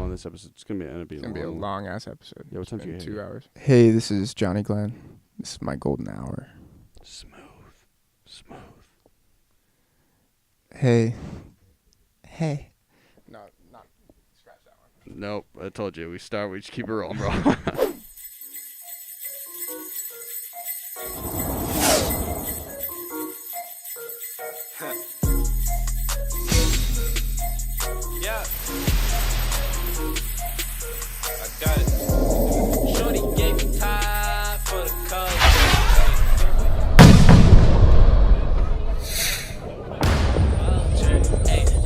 on this episode. It's gonna be a long ass episode. Yeah, what time do you 2 hours. Hey, this is Jonny Glenn. This is my golden hour. Smooth. Hey. No, not scratch that one. Nope, I told you. We just keep it rolling, bro. Yeah. I got it. Shorty gave me time for the color.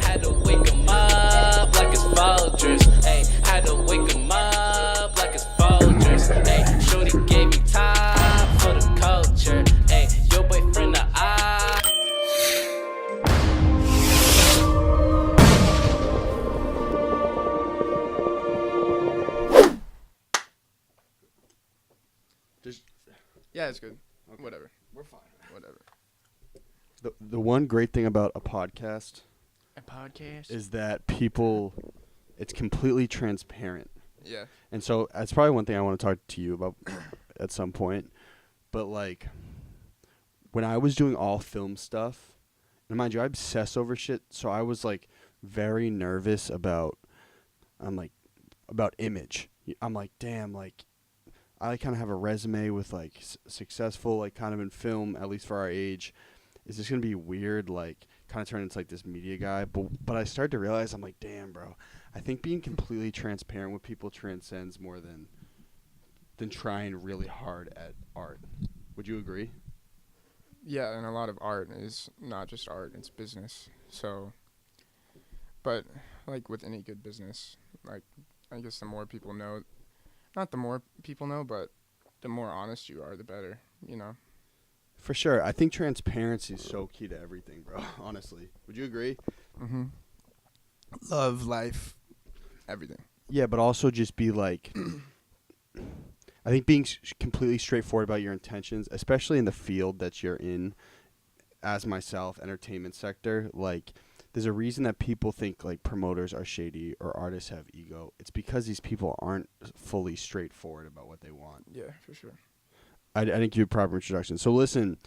Had to wake 'em up like it's Folgers. Hey, had to wake 'em up like it's Folgers. Hey, shorty gave me time for the culture. Hey, your boyfriend the eye. Yeah, it's good. Okay. Whatever. We're fine. Whatever. The one great thing about a podcast is that it's completely transparent. Yeah. And so that's probably one thing I want to talk to you about at some point. But like when I was doing all film stuff, and mind you, I obsess over shit, so I was like very nervous about image. I'm like, damn, like I kind of have a resume with like successful, like kind of in film, at least for our age. Is this gonna be weird? Like, kind of turn into like this media guy. But I started to realize, I'm like, damn, bro. I think being completely transparent with people transcends more than trying really hard at art. Would you agree? Yeah, and a lot of art is not just art; it's business. So, but like with any good business, like I guess the more people know, not the more people know, but the more honest you are, the better. You know. For sure. I think transparency is so key to everything, bro. Honestly. Would you agree? Mm-hmm. Love, life, everything. Yeah, but also just be like, I think being completely straightforward about your intentions, especially in the field that you're in, as myself, entertainment sector, like, there's a reason that people think like promoters are shady or artists have ego. It's because these people aren't fully straightforward about what they want. Yeah, for sure. I didn't give you a proper introduction. So listen,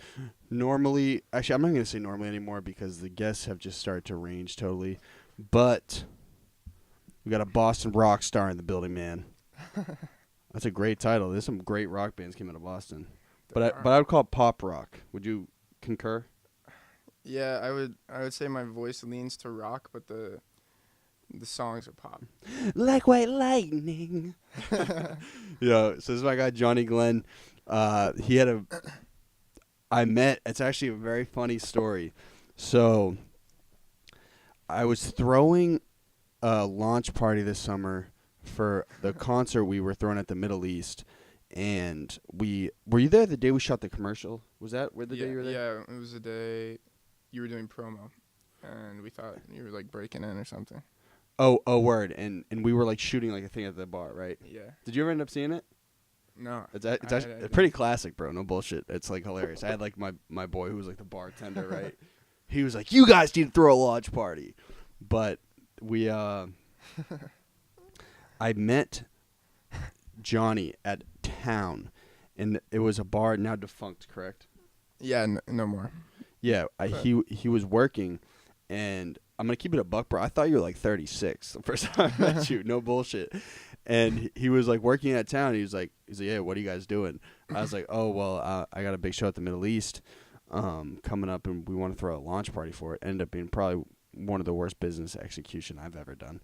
normally, actually, I'm not going to say normally anymore because the guests have just started to range totally. But we got a Boston rock star in the building, man. That's a great title. There's some great rock bands came out of Boston. But I would call it pop rock. Would you concur? Yeah, I would say my voice leans to rock, but the songs are pop. Like white lightning. Yeah, so this is my guy Jonny Glenn. It's actually a very funny story. So I was throwing a launch party this summer for the concert we were throwing at the Middle East. And were you there the day we shot the commercial? Was that the day you were there? Yeah, it was the day you were doing promo. And we thought you were like breaking in or something. Oh, word. And we were like shooting like a thing at the bar, right? Yeah. Did you ever end up seeing it? No. It's actually pretty classic, bro. No bullshit. It's like hilarious. I had like my boy who was like the bartender, right? He was like, "You guys need to throw a launch party." But we I met Jonny at Town, and it was a bar now defunct, correct? Yeah, no more. Yeah, he was working, and I'm gonna keep it a buck, bro. I thought you were like 36 the first time I met you. No bullshit. And he was like working at Town. He's like, "Yeah, what are you guys doing?" I was like, "Oh, well, I got a big show at the Middle East coming up, and we want to throw a launch party for it." Ended up being probably one of the worst business execution I've ever done.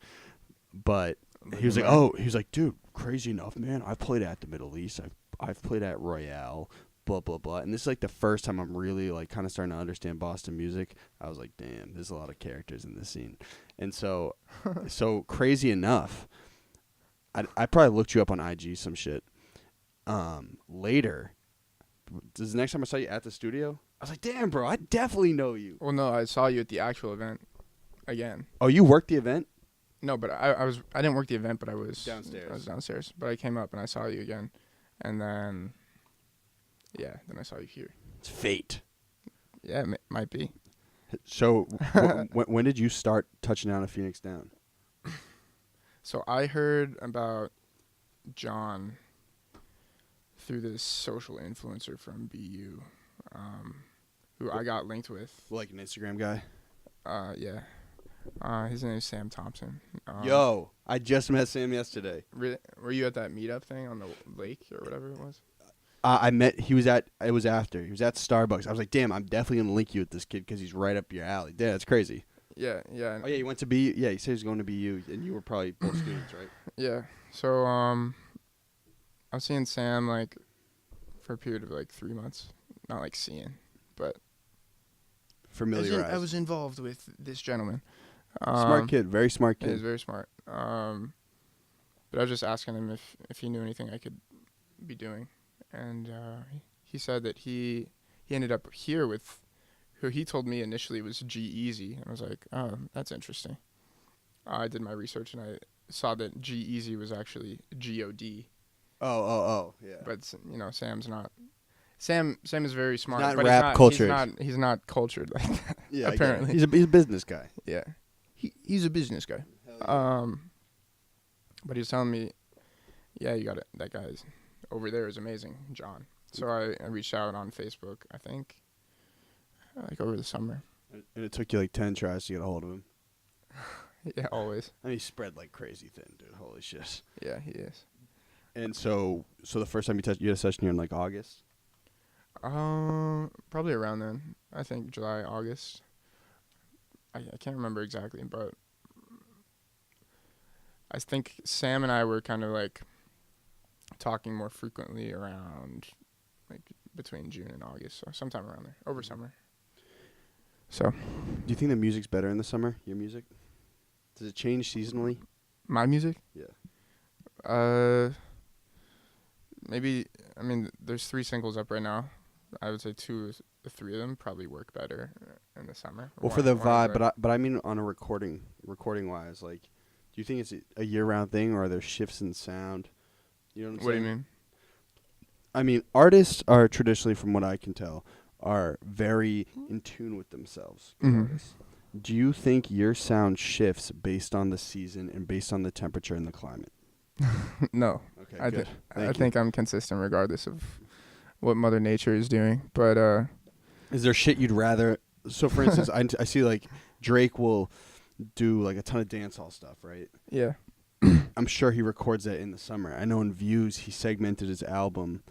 But he was like, "Dude, crazy enough, man. I've played at the Middle East. I've played at Royale, blah blah blah." And this is like the first time I'm really like kind of starting to understand Boston music. I was like, "Damn, there's a lot of characters in this scene." And so crazy enough, I probably looked you up on IG some shit. Later, this is the next time I saw you at the studio, I was like, "Damn, bro, I definitely know you." Well, no, I saw you at the actual event again. Oh, you worked the event? No, but I didn't work the event, but I was downstairs. I was downstairs, but I came up and I saw you again, and then then I saw you here. It's fate. Yeah, it might be. So when did you start touching down a Phoenix Down? So I heard about John through this social influencer from BU, who I got linked with. Like an Instagram guy. Yeah. His name is Sam Thompson. Yo, I just met Sam yesterday. Really? Were you at that meetup thing on the lake or whatever it was? He was at Starbucks. I was like, damn, I'm definitely going to link you with this kid because he's right up your alley. Yeah, that's crazy. Yeah. Oh, yeah, you went to BU? Yeah, he said he was going to BU, and you were probably both students, right? Yeah. So, I was seeing Sam, like, for a period of, like, 3 months. Not, like, seeing, but... Familiarized. I was involved with this gentleman. Smart kid, very smart kid. He's very smart. But I was just asking him if he knew anything I could be doing. And he said that he ended up here with who he told me initially was G-Eazy. And I was like, oh, that's interesting. I did my research and I saw that G-Eazy was actually G-O-D. Oh, yeah. But, you know, Sam's not. Sam is very smart. Not but rap cultured. He's not cultured like that. Yeah, apparently. He's a business guy. Yeah. He's a business guy. Yeah. But he was telling me, yeah, you got it. That guy's over there is amazing, John. So I reached out on Facebook, I think, like over the summer. And it took you like 10 tries to get a hold of him. Yeah, always. I mean, he spread like crazy thin, dude. Holy shit. Yeah, he is. And so the first time you had a session here in like August? Probably around then. I think July, August. I can't remember exactly, but I think Sam and I were kind of like talking more frequently around like between June and August, so sometime around there, over summer. So, do you think the music's better in the summer? Your music? Does it change seasonally? My music? Yeah. Maybe. I mean, there's 3 singles up right now. I would say 2 or 3 of them probably work better in the summer. Well, for the vibe, but I mean on a recording wise, like, do you think it's a year-round thing, or are there shifts in sound? You know what I'm saying? What do you mean? I mean, artists are traditionally, from what I can tell, are very in tune with themselves. Mm-hmm. Do you think your sound shifts based on the season and based on the temperature and the climate? No. Okay, good. I think I'm consistent regardless of what Mother Nature is doing. But is there shit you'd rather? So, for instance, I see like Drake will do like a ton of dancehall stuff, right? Yeah. I'm sure he records that in the summer. I know in Views he segmented his album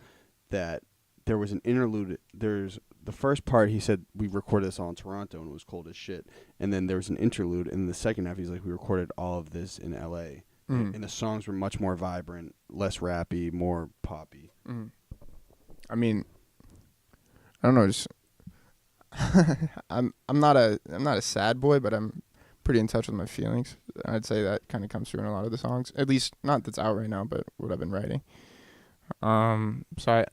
that there was an interlude. There's the first part he said we recorded this all in Toronto and it was cold as shit. And then there was an interlude, and in the second half he's like we recorded all of this in LA. Mm. And the songs were much more vibrant, less rappy, more poppy. Mm. I mean, I don't know. Just I'm not a sad boy, but I'm pretty in touch with my feelings. I'd say that kind of comes through in a lot of the songs. At least not that's out right now, but what I've been writing. But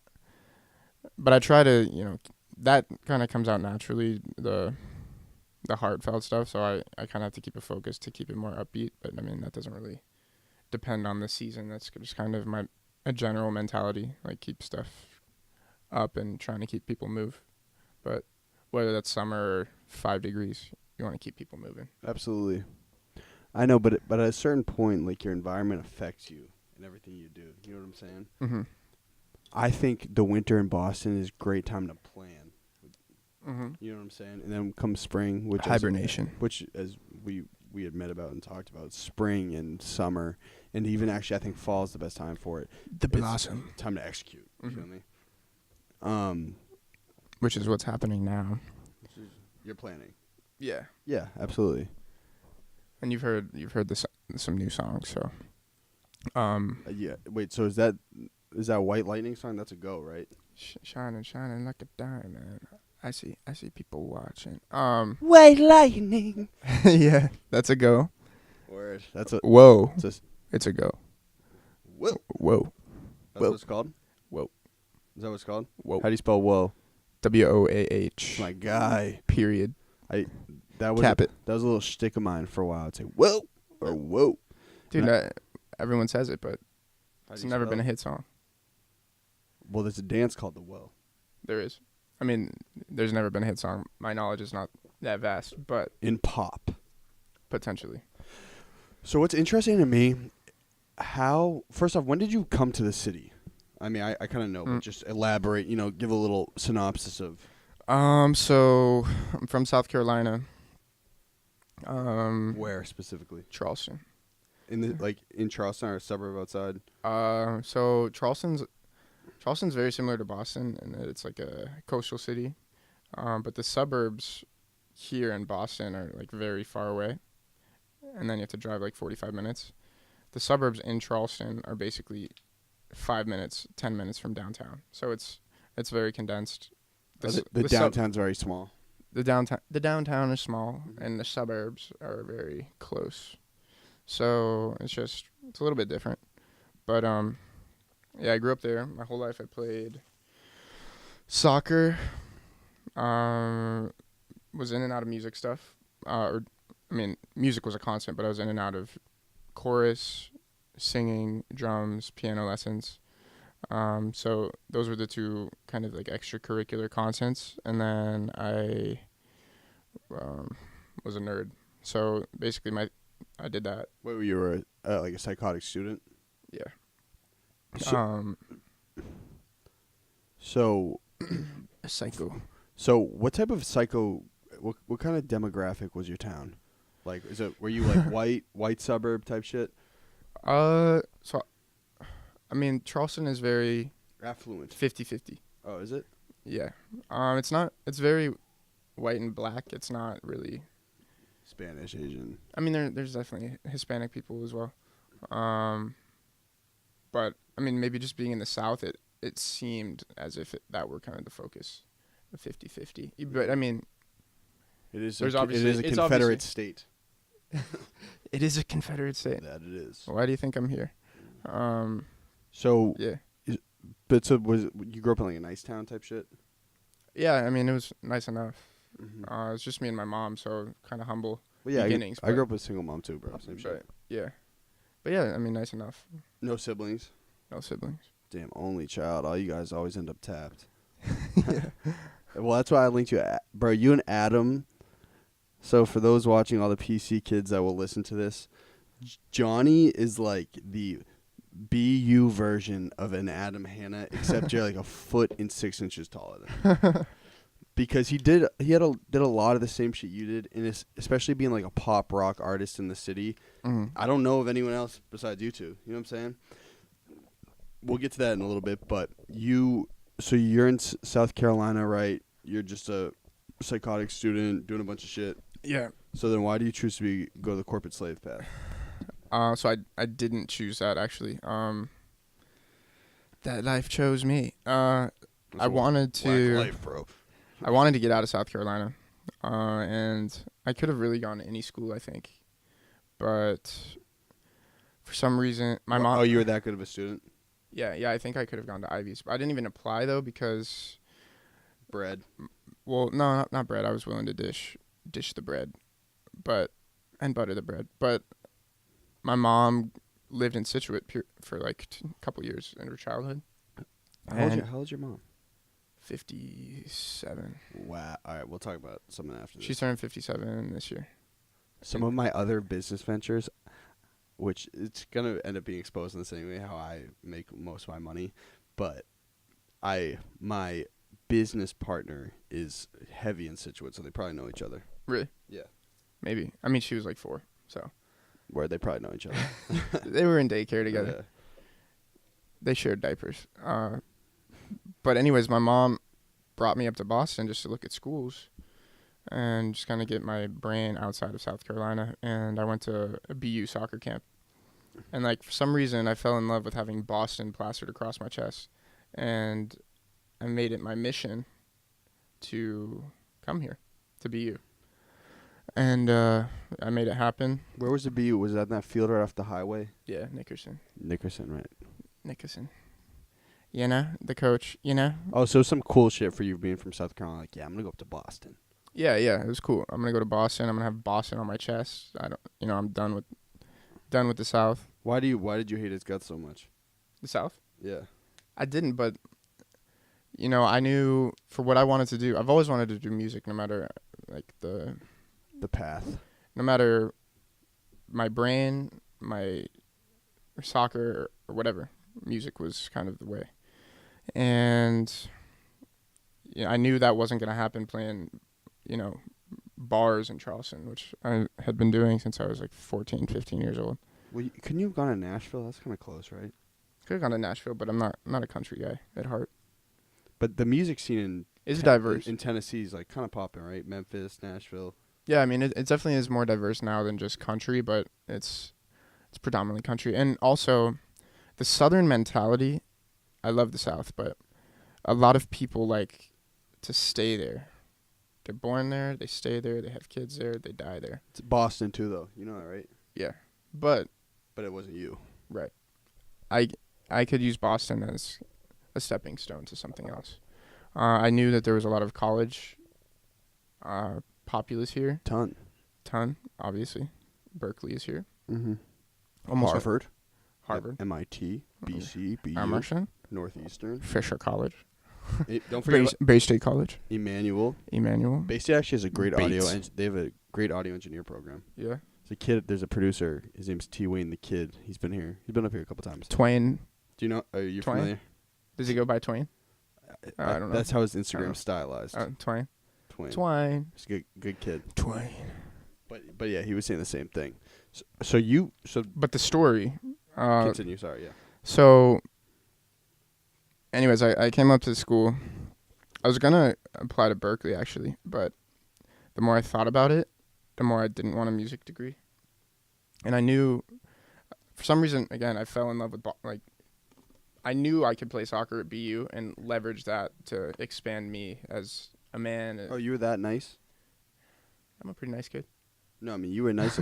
I try to, you know, that kind of comes out naturally, the heartfelt stuff. So I kind of have to keep it focused to keep it more upbeat. But I mean, that doesn't really depend on the season. That's just kind of a general mentality, like keep stuff up and trying to keep people move. But whether that's summer or 5 degrees, you want to keep people moving. Absolutely. I know, but at a certain point, like your environment affects you and everything you do. You know what I'm saying? Mm-hmm. I think the winter in Boston is a great time to plan. Mm-hmm. You know what I'm saying? And then comes spring, which hibernation, as we had met about and talked about, spring and summer, and even actually I think fall is the best time for it. The blossom. Time to execute. Mm-hmm. You feel me? Which is what's happening now. You're planning. Yeah. Yeah, absolutely. And you've heard some new songs, so. Yeah. Wait. So is that White Lightning song? That's a go, right? Shining like a diamond. I see people watching. White Lightning. Yeah, that's a go. Word. That's a whoa. It's a go. Whoa. Whoa. That's what it's called. Whoa. Is that what it's called? Whoa. How do you spell whoa? WOAH. My guy. Period. That was Cap it. That was a little shtick of mine for a while. I'd say whoa or whoa. Dude, everyone says it, but it's never been a hit song. Well, there's a dance called the whoa. There is. I mean, there's never been a hit song. My knowledge is not that vast, but in pop, potentially. So what's interesting to me, first off, when did you come to the city? I mean, I kind of know, but just elaborate, give a little synopsis of. So I'm from South Carolina. Where specifically? Charleston. In Charleston or a suburb outside? So Charleston's very similar to Boston in that it's like a coastal city. But the suburbs here in Boston are like very far away. And then you have to drive like 45 minutes. The suburbs in Charleston are basically 5 minutes, 10 minutes from downtown. So it's very condensed. The downtown's very small. The downtown is small, and the suburbs are very close. So it's a little bit different. But yeah, I grew up there. My whole life I played soccer. Was in and out of music stuff. Music was a constant, but I was in and out of chorus, singing, drums, piano lessons. So those were the two kind of like extracurricular constants. And then I was a nerd. So basically I did that. Wait, you were like a psychotic student? Yeah. So a psycho. So what type of what kind of demographic was your town? Like, were you like white suburb type shit? Charleston is very affluent. 50-50. Oh, is it? Yeah. It's very white and black. It's not really Spanish, Asian. I mean, there's definitely Hispanic people as well. But I mean, maybe just being in the South, it seemed as if that were kind of the focus, of 50-50. But I mean, it is a Confederate state. It is a Confederate state. That it is. Why do you think I'm here? So yeah. Was you grew up in like a nice town type shit? Yeah, I mean, it was nice enough. Mm-hmm. It was just me and my mom, so kind of humble beginnings. I grew up with a single mom too, bro. Same shit. Yeah. But yeah, I mean, nice enough. No siblings? No siblings. Damn, only child. All you guys always end up tapped. Yeah. Well, that's why I linked you. Bro, you and Adam. So for those watching, all the PC kids that will listen to this, Jonny is like the BU version of an Adam Hanna, except you're like a foot and 6 inches taller than him. Because he did a lot of the same shit you did, and especially being like a pop rock artist in the city. Mm-hmm. I don't know of anyone else besides you two. You know what I'm saying? We'll get to that in a little bit, but so you're in South Carolina, right? You're just a psychotic student doing a bunch of shit. Yeah. So then why do you choose to go the corporate slave path? So I didn't choose that, actually. That life chose me. I wanted to... Whack life, bro. I wanted to get out of South Carolina. And I could have really gone to any school, I think. But for some reason, my mom... Oh, you were that good of a student? Yeah, I think I could have gone to Ivy's. But I didn't even apply, though, because... Bread? Well, no, not bread. I was willing to dish the bread, and butter the bread. But my mom lived in Scituate for like a couple years in her childhood. How old's your mom? 57. Wow. All right, we'll talk about something after this. She's turning 57 this year. Some of my other business ventures, which it's going to end up being exposed in the same way how I make most of my money, but my business partner is heavy in Scituate, so they probably know each other. Really? Yeah. Maybe. I mean, she was like 4, so. Where they probably know each other. They were in daycare together. Yeah. They shared diapers. But anyways, my mom brought me up to Boston just to look at schools and just kind of get my brain outside of South Carolina. And I went to a BU soccer camp. And like for some reason, I fell in love with having Boston plastered across my chest. And I made it my mission to come here to BU. And I made it happen. Where was the BU? Was that in that field right off the highway? Yeah, Nickerson, right. Nickerson. You know, the coach, you know. Oh, so some cool shit for you being from South Carolina. Like, yeah, I'm going to go up to Boston. Yeah, it was cool. I'm going to go to Boston. I'm going to have Boston on my chest. I'm done with the South. Why did you hate his guts so much? The South? Yeah. I didn't, but, I knew for what I wanted to do. I've always wanted to do music no matter, like, the path. No matter my brain, my soccer or whatever, music was kind of the way. And I knew that wasn't going to happen playing, bars in Charleston, which I had been doing since I was like 14, 15 years old. Well, couldn't you have gone to Nashville? That's kind of close, right? Could have gone to Nashville, but I'm not a country guy at heart. But the music scene It's diverse. in Tennessee is like kind of popping, right? Memphis, Nashville. Yeah, I mean, it definitely is more diverse now than just country, but it's predominantly country. And also, the Southern mentality, I love the South, but a lot of people like to stay there. They're born there, they stay there, they have kids there, they die there. It's Boston too, though. You know that, right? Yeah, but it wasn't you. Right. I could use Boston as a stepping stone to something else. I knew that there was a lot of college populace here. Ton, obviously. Berklee is here. Mm-hmm. Almost Harvard. MIT, BC, BU. Emerson. Northeastern. Fisher College. Don't forget Bay State College. Emmanuel. Bay State actually has a great Bates. audio. They have a great audio engineer program. Yeah. There's a kid. There's a producer. His name's T. Wayne the Kid. He's been here. He's been up here a couple times. Twain. Do you know? Are you Twain? familiar? Does he go by Twain? I don't know. That's how his Instagram's stylized. Twain. Twain. He's a good kid. Twain. But yeah, he was saying the same thing. But the story. Continue. Sorry. Yeah. So, anyways, I came up to the school. I was gonna apply to Berklee actually, but the more I thought about it, the more I didn't want a music degree. And I knew, for some reason, again, I fell in love with I knew I could play soccer at BU and leverage that to expand me as a man. Oh, you were that nice? I'm a pretty nice kid. No, I mean you were nice.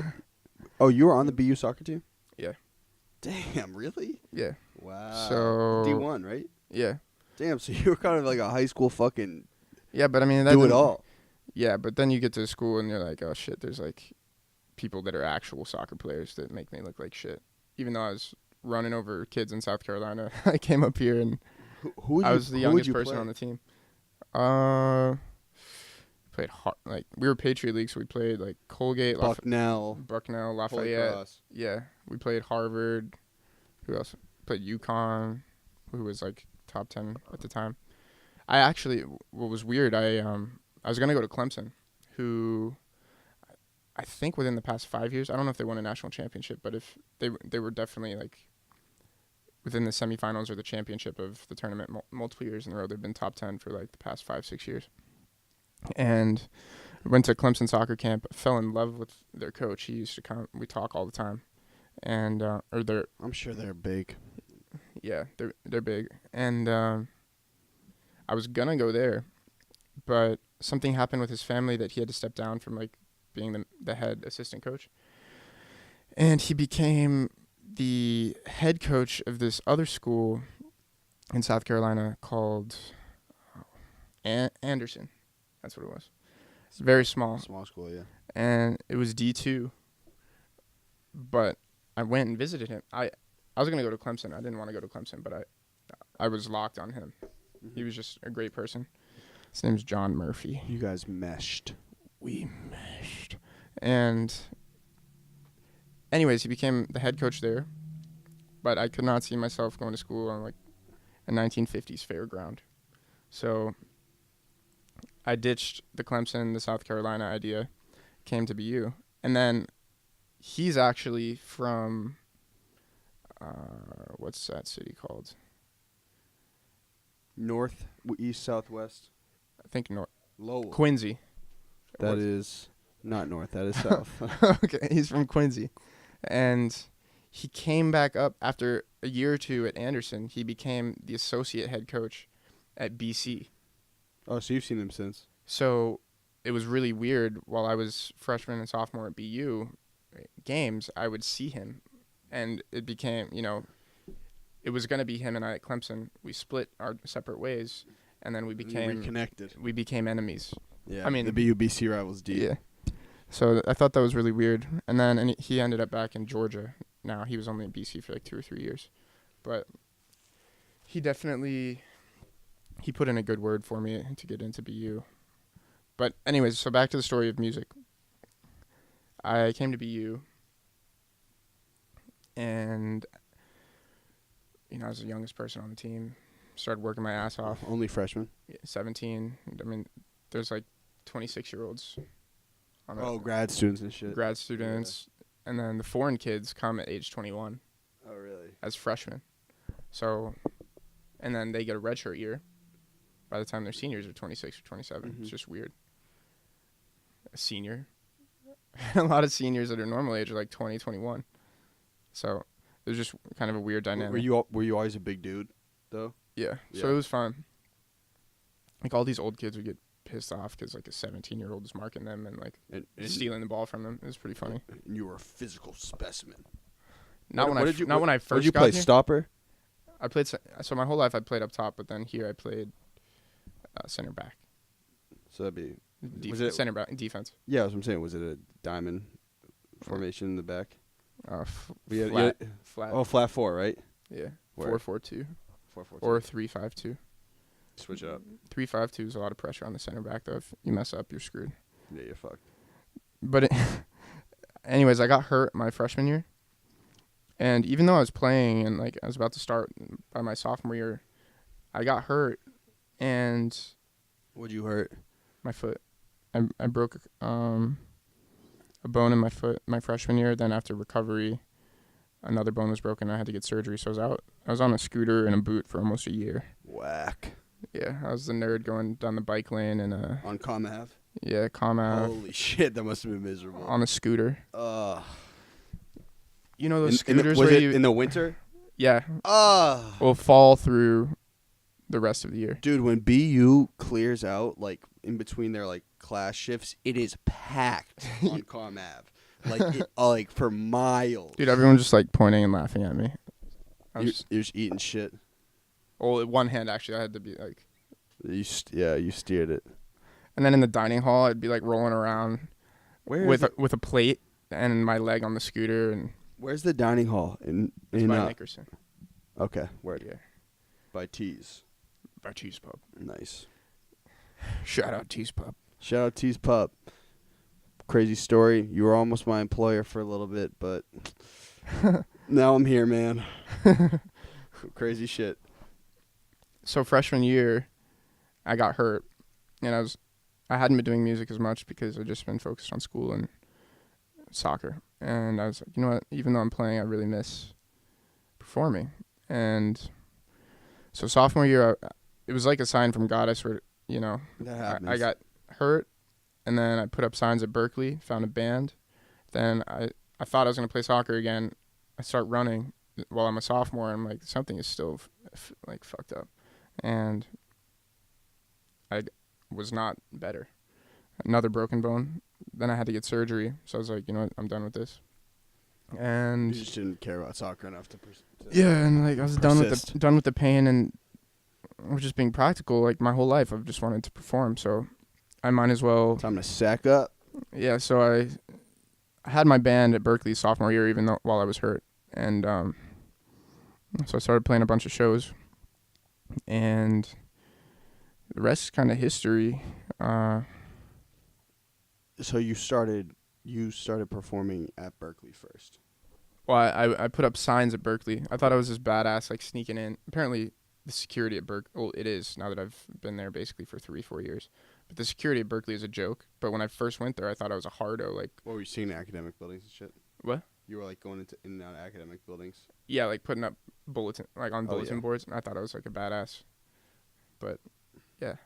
Oh, you were on the BU soccer team? Yeah. Damn, really? Yeah. Wow. So D1, right? Yeah. Damn, so you were kind of like a high school fucking. Yeah, but I mean do it all. Yeah, but then you get to school and you're like, oh shit, there's like people that are actual soccer players that make me look like shit. Even though I was running over kids in South Carolina, I came up here and I was the youngest person on the team. Played we were Patriot League, so we played like Colgate, Bucknell, Lafayette. Yeah, we played Harvard. Who else? Played UConn, who was like top 10 at the time. I actually, what was weird, I was gonna go to Clemson, who I think within the past 5 years, I don't know if they won a national championship, but if they were definitely like within the semifinals or the championship of the tournament multiple years in a row. They've been top 10 for like the past 5-6 years. And I went to Clemson soccer camp, fell in love with their coach. He used to come, we talk all the time. And, I'm sure they're big. Yeah, they're big. And, I was gonna go there, but something happened with his family that he had to step down from like being the head assistant coach. And he became the head coach of this other school in South Carolina called Anderson. That's what it was. It's very small. Small school, yeah. And it was D2. But I went and visited him. I was going to go to Clemson. I didn't want to go to Clemson, but I was locked on him. Mm-hmm. He was just a great person. His name's John Murphy. You guys meshed. We meshed. And anyways, he became the head coach there. But I could not see myself going to school on like a 1950s fairground. So I ditched the Clemson, the South Carolina idea, came to BU. And then he's actually from, what's that city called? North, east, southwest? I think north. Lowell. Quincy. That is not north. That is south. Okay, he's from Quincy. And he came back up after a year or two at Anderson. He became the associate head coach at BC. Oh, so you've seen him since. So it was really weird. While I was freshman and sophomore at BU games, I would see him. And it became, it was going to be him and I at Clemson. We split our separate ways, and then we became reconnected. We became enemies. Yeah, I mean, the BU-BC rivals deep. Yeah. So I thought that was really weird. And then he ended up back in Georgia. Now he was only in BC for like 2 or 3 years. But he definitely, he put in a good word for me to get into BU. But anyways, so back to the story of music. I came to BU, and I was the youngest person on the team. Started working my ass off. Only freshman? 17. I mean, there's like 26-year-olds. Grad students and shit. Grad students. Yeah. And then the foreign kids come at age 21. Oh, really? As freshmen. So, and then they get a redshirt year. By the time they're seniors, they're 26 or 27. Mm-hmm. It's just weird. A senior. A lot of seniors that are normal age are like 20, 21. So, it was just kind of a weird dynamic. Were you always a big dude, though? Yeah. So, it was fun. Like, all these old kids would get pissed off because, like, a 17-year-old was marking them and, like, stealing the ball from them. It was pretty funny. And you were a physical specimen. Not when I first got here. Did you play stopper? I played... So, my whole life I played up top, but then here I played center back. So, that'd be... center back, defense. Yeah, that's what I'm saying. Was it a diamond formation in the back? Flat. Oh, flat 4, right? Yeah. 4-4-2. 4-4-2. Or 3-5-2. Switch it up. 3-5-2 is a lot of pressure on the center back, though. If you mess up, you're screwed. Yeah, you're fucked. But anyways, I got hurt my freshman year. And even though I was playing and, like, I was about to start by my sophomore year, I got hurt. And... What'd you hurt? My foot. I broke a bone in my foot my freshman year. Then after recovery, another bone was broken. I had to get surgery. So I was on a scooter and a boot for almost a year. Whack. Yeah, I was the nerd going down the bike lane and on Com Ave? Yeah, Com Ave. Holy shit, that must have been miserable. On a scooter. You know those was scooters where it in the winter? Yeah. Will fall through the rest of the year. Dude, when BU clears out, like, in between their, like, class shifts, it is packed on Com Ave. Like, for miles. Dude, everyone's just, like, pointing and laughing at me. You're just eating shit. Well, with one hand, actually, I had to be, like... You steered it. And then in the dining hall, I'd be, like, rolling around with a plate and my leg on the scooter. And where's the dining hall? It's by Nickerson. Okay, where? Yeah. By T's. By T's Pub. Nice. Shout out T's Pub. Shout out T's Pub. Crazy story. You were almost my employer for a little bit, but now I'm here, man. Crazy shit. So freshman year, I got hurt, and I hadn't been doing music as much because I'd just been focused on school and soccer. And I was like, you know what? Even though I'm playing, I really miss performing. And so sophomore year, it was like a sign from God. I swear, I got hurt, and then I put up signs at Berklee, found a band. Then I thought I was going to play soccer again. I start running while I'm a sophomore, and I'm like, something is still fucked up. And I was not better. Another broken bone. Then I had to get surgery. So I was like, you know what? I'm done with this. And you just didn't care about soccer enough to yeah, and like I was done with the pain, and I was just being practical. Like my whole life, I've just wanted to perform. So I might as well. Time to sack up. Yeah. So I had my band at Berklee sophomore year, even though while I was hurt, and so I started playing a bunch of shows, and the rest is kind of history. So you started performing at Berklee first. Well, I put up signs at Berklee. I thought I was this badass, like sneaking in. Apparently, the security at Berklee, well, it is now that I've been there basically for 3-4 years. But the security at Berklee is a joke. But when I first went there, I thought I was a hardo. Like, what were you seeing in academic buildings and shit? What? You were like going in and out of academic buildings. Yeah, like putting up bulletin boards, and I thought I was like a badass. But yeah.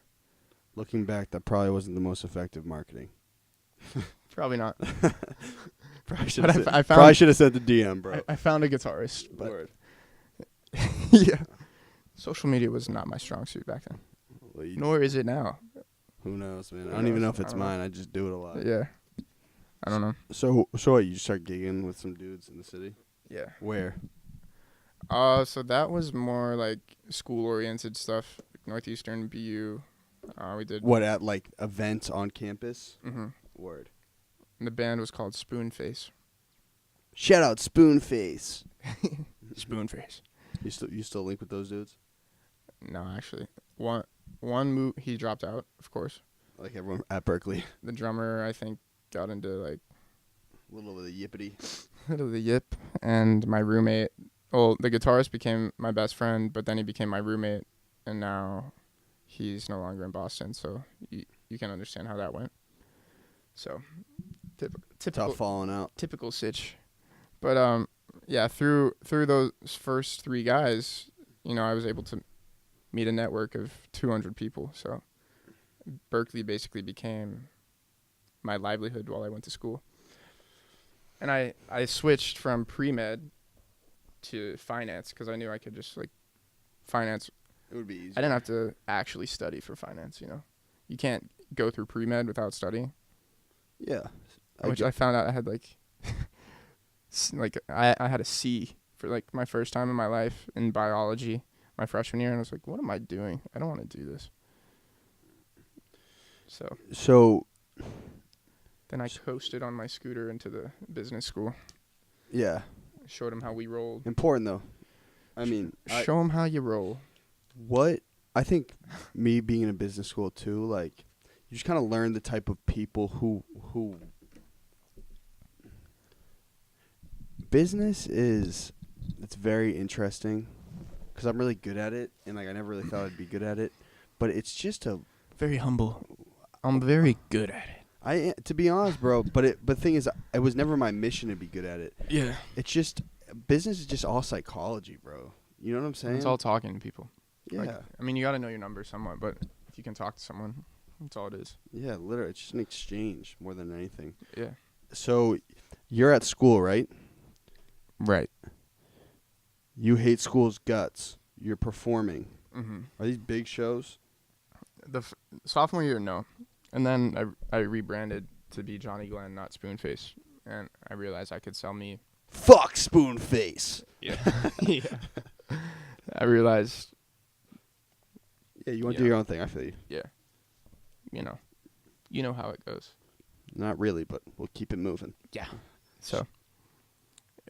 Looking back, that probably wasn't the most effective marketing. Probably not. Probably should have said the DM, bro. I found a guitarist, but Word. yeah. Social media was not my strong suit back then. Well, nor is it now. Who knows, man? I don't even know if it's mine. I just do it a lot. Yeah. I don't know. So what? You start gigging with some dudes in the city? Yeah. Where? So that was more like school-oriented stuff. Northeastern, BU. We did. What, at like events on campus? Mm-hmm. Word. And the band was called Spoonface. Shout out Spoonface. Spoonface. You still link with those dudes? No, actually. One move, he dropped out, of course. Like everyone at Berklee. The drummer, I think, got into like a little of the yippity. A little of the yip. and my roommate. Well, the guitarist became my best friend, but then he became my roommate, and now he's no longer in Boston. So you can understand how that went. So typical Tough falling out. typical sitch. But yeah, through those first 3 guys, I was able to meet a network of 200 people. So Berklee basically became my livelihood while I went to school. And I switched from pre-med to finance because I knew I could just finance. It would be easy. I didn't have to actually study for finance, You can't go through pre-med without studying. Yeah. Which I found out I had I had a C for my first time in my life in biology my freshman year, and I was like, what am I doing? I don't want to do this. So then I coasted on my scooter into the business school. Yeah. Showed them how we rolled. Important though. I mean, show them how you roll. What I think, me being in a business school too, you just kind of learn the type of people who business is. It's very interesting because I'm really good at it, and I never really thought I'd be good at it, but it's just very humble. I'm very good at it. To be honest, bro. But the thing is, it was never my mission to be good at it. Yeah. It's just business is just all psychology, bro. You know what I'm saying? It's all talking to people. Yeah. You got to know your numbers somewhat, but if you can talk to someone, that's all it is. Yeah, literally, it's just an exchange more than anything. Yeah. So, you're at school, right? Right. You hate school's guts. You're performing. Mm-hmm. Are these big shows? The sophomore year, no. And then I rebranded to be Johnny Glenn, not Spoonface. And I realized I could sell me. Fuck Spoonface. Yeah. Yeah. I realized. Yeah, you want to do your own thing. I feel you. Yeah. You know how it goes. Not really, but we'll keep it moving. Yeah. So.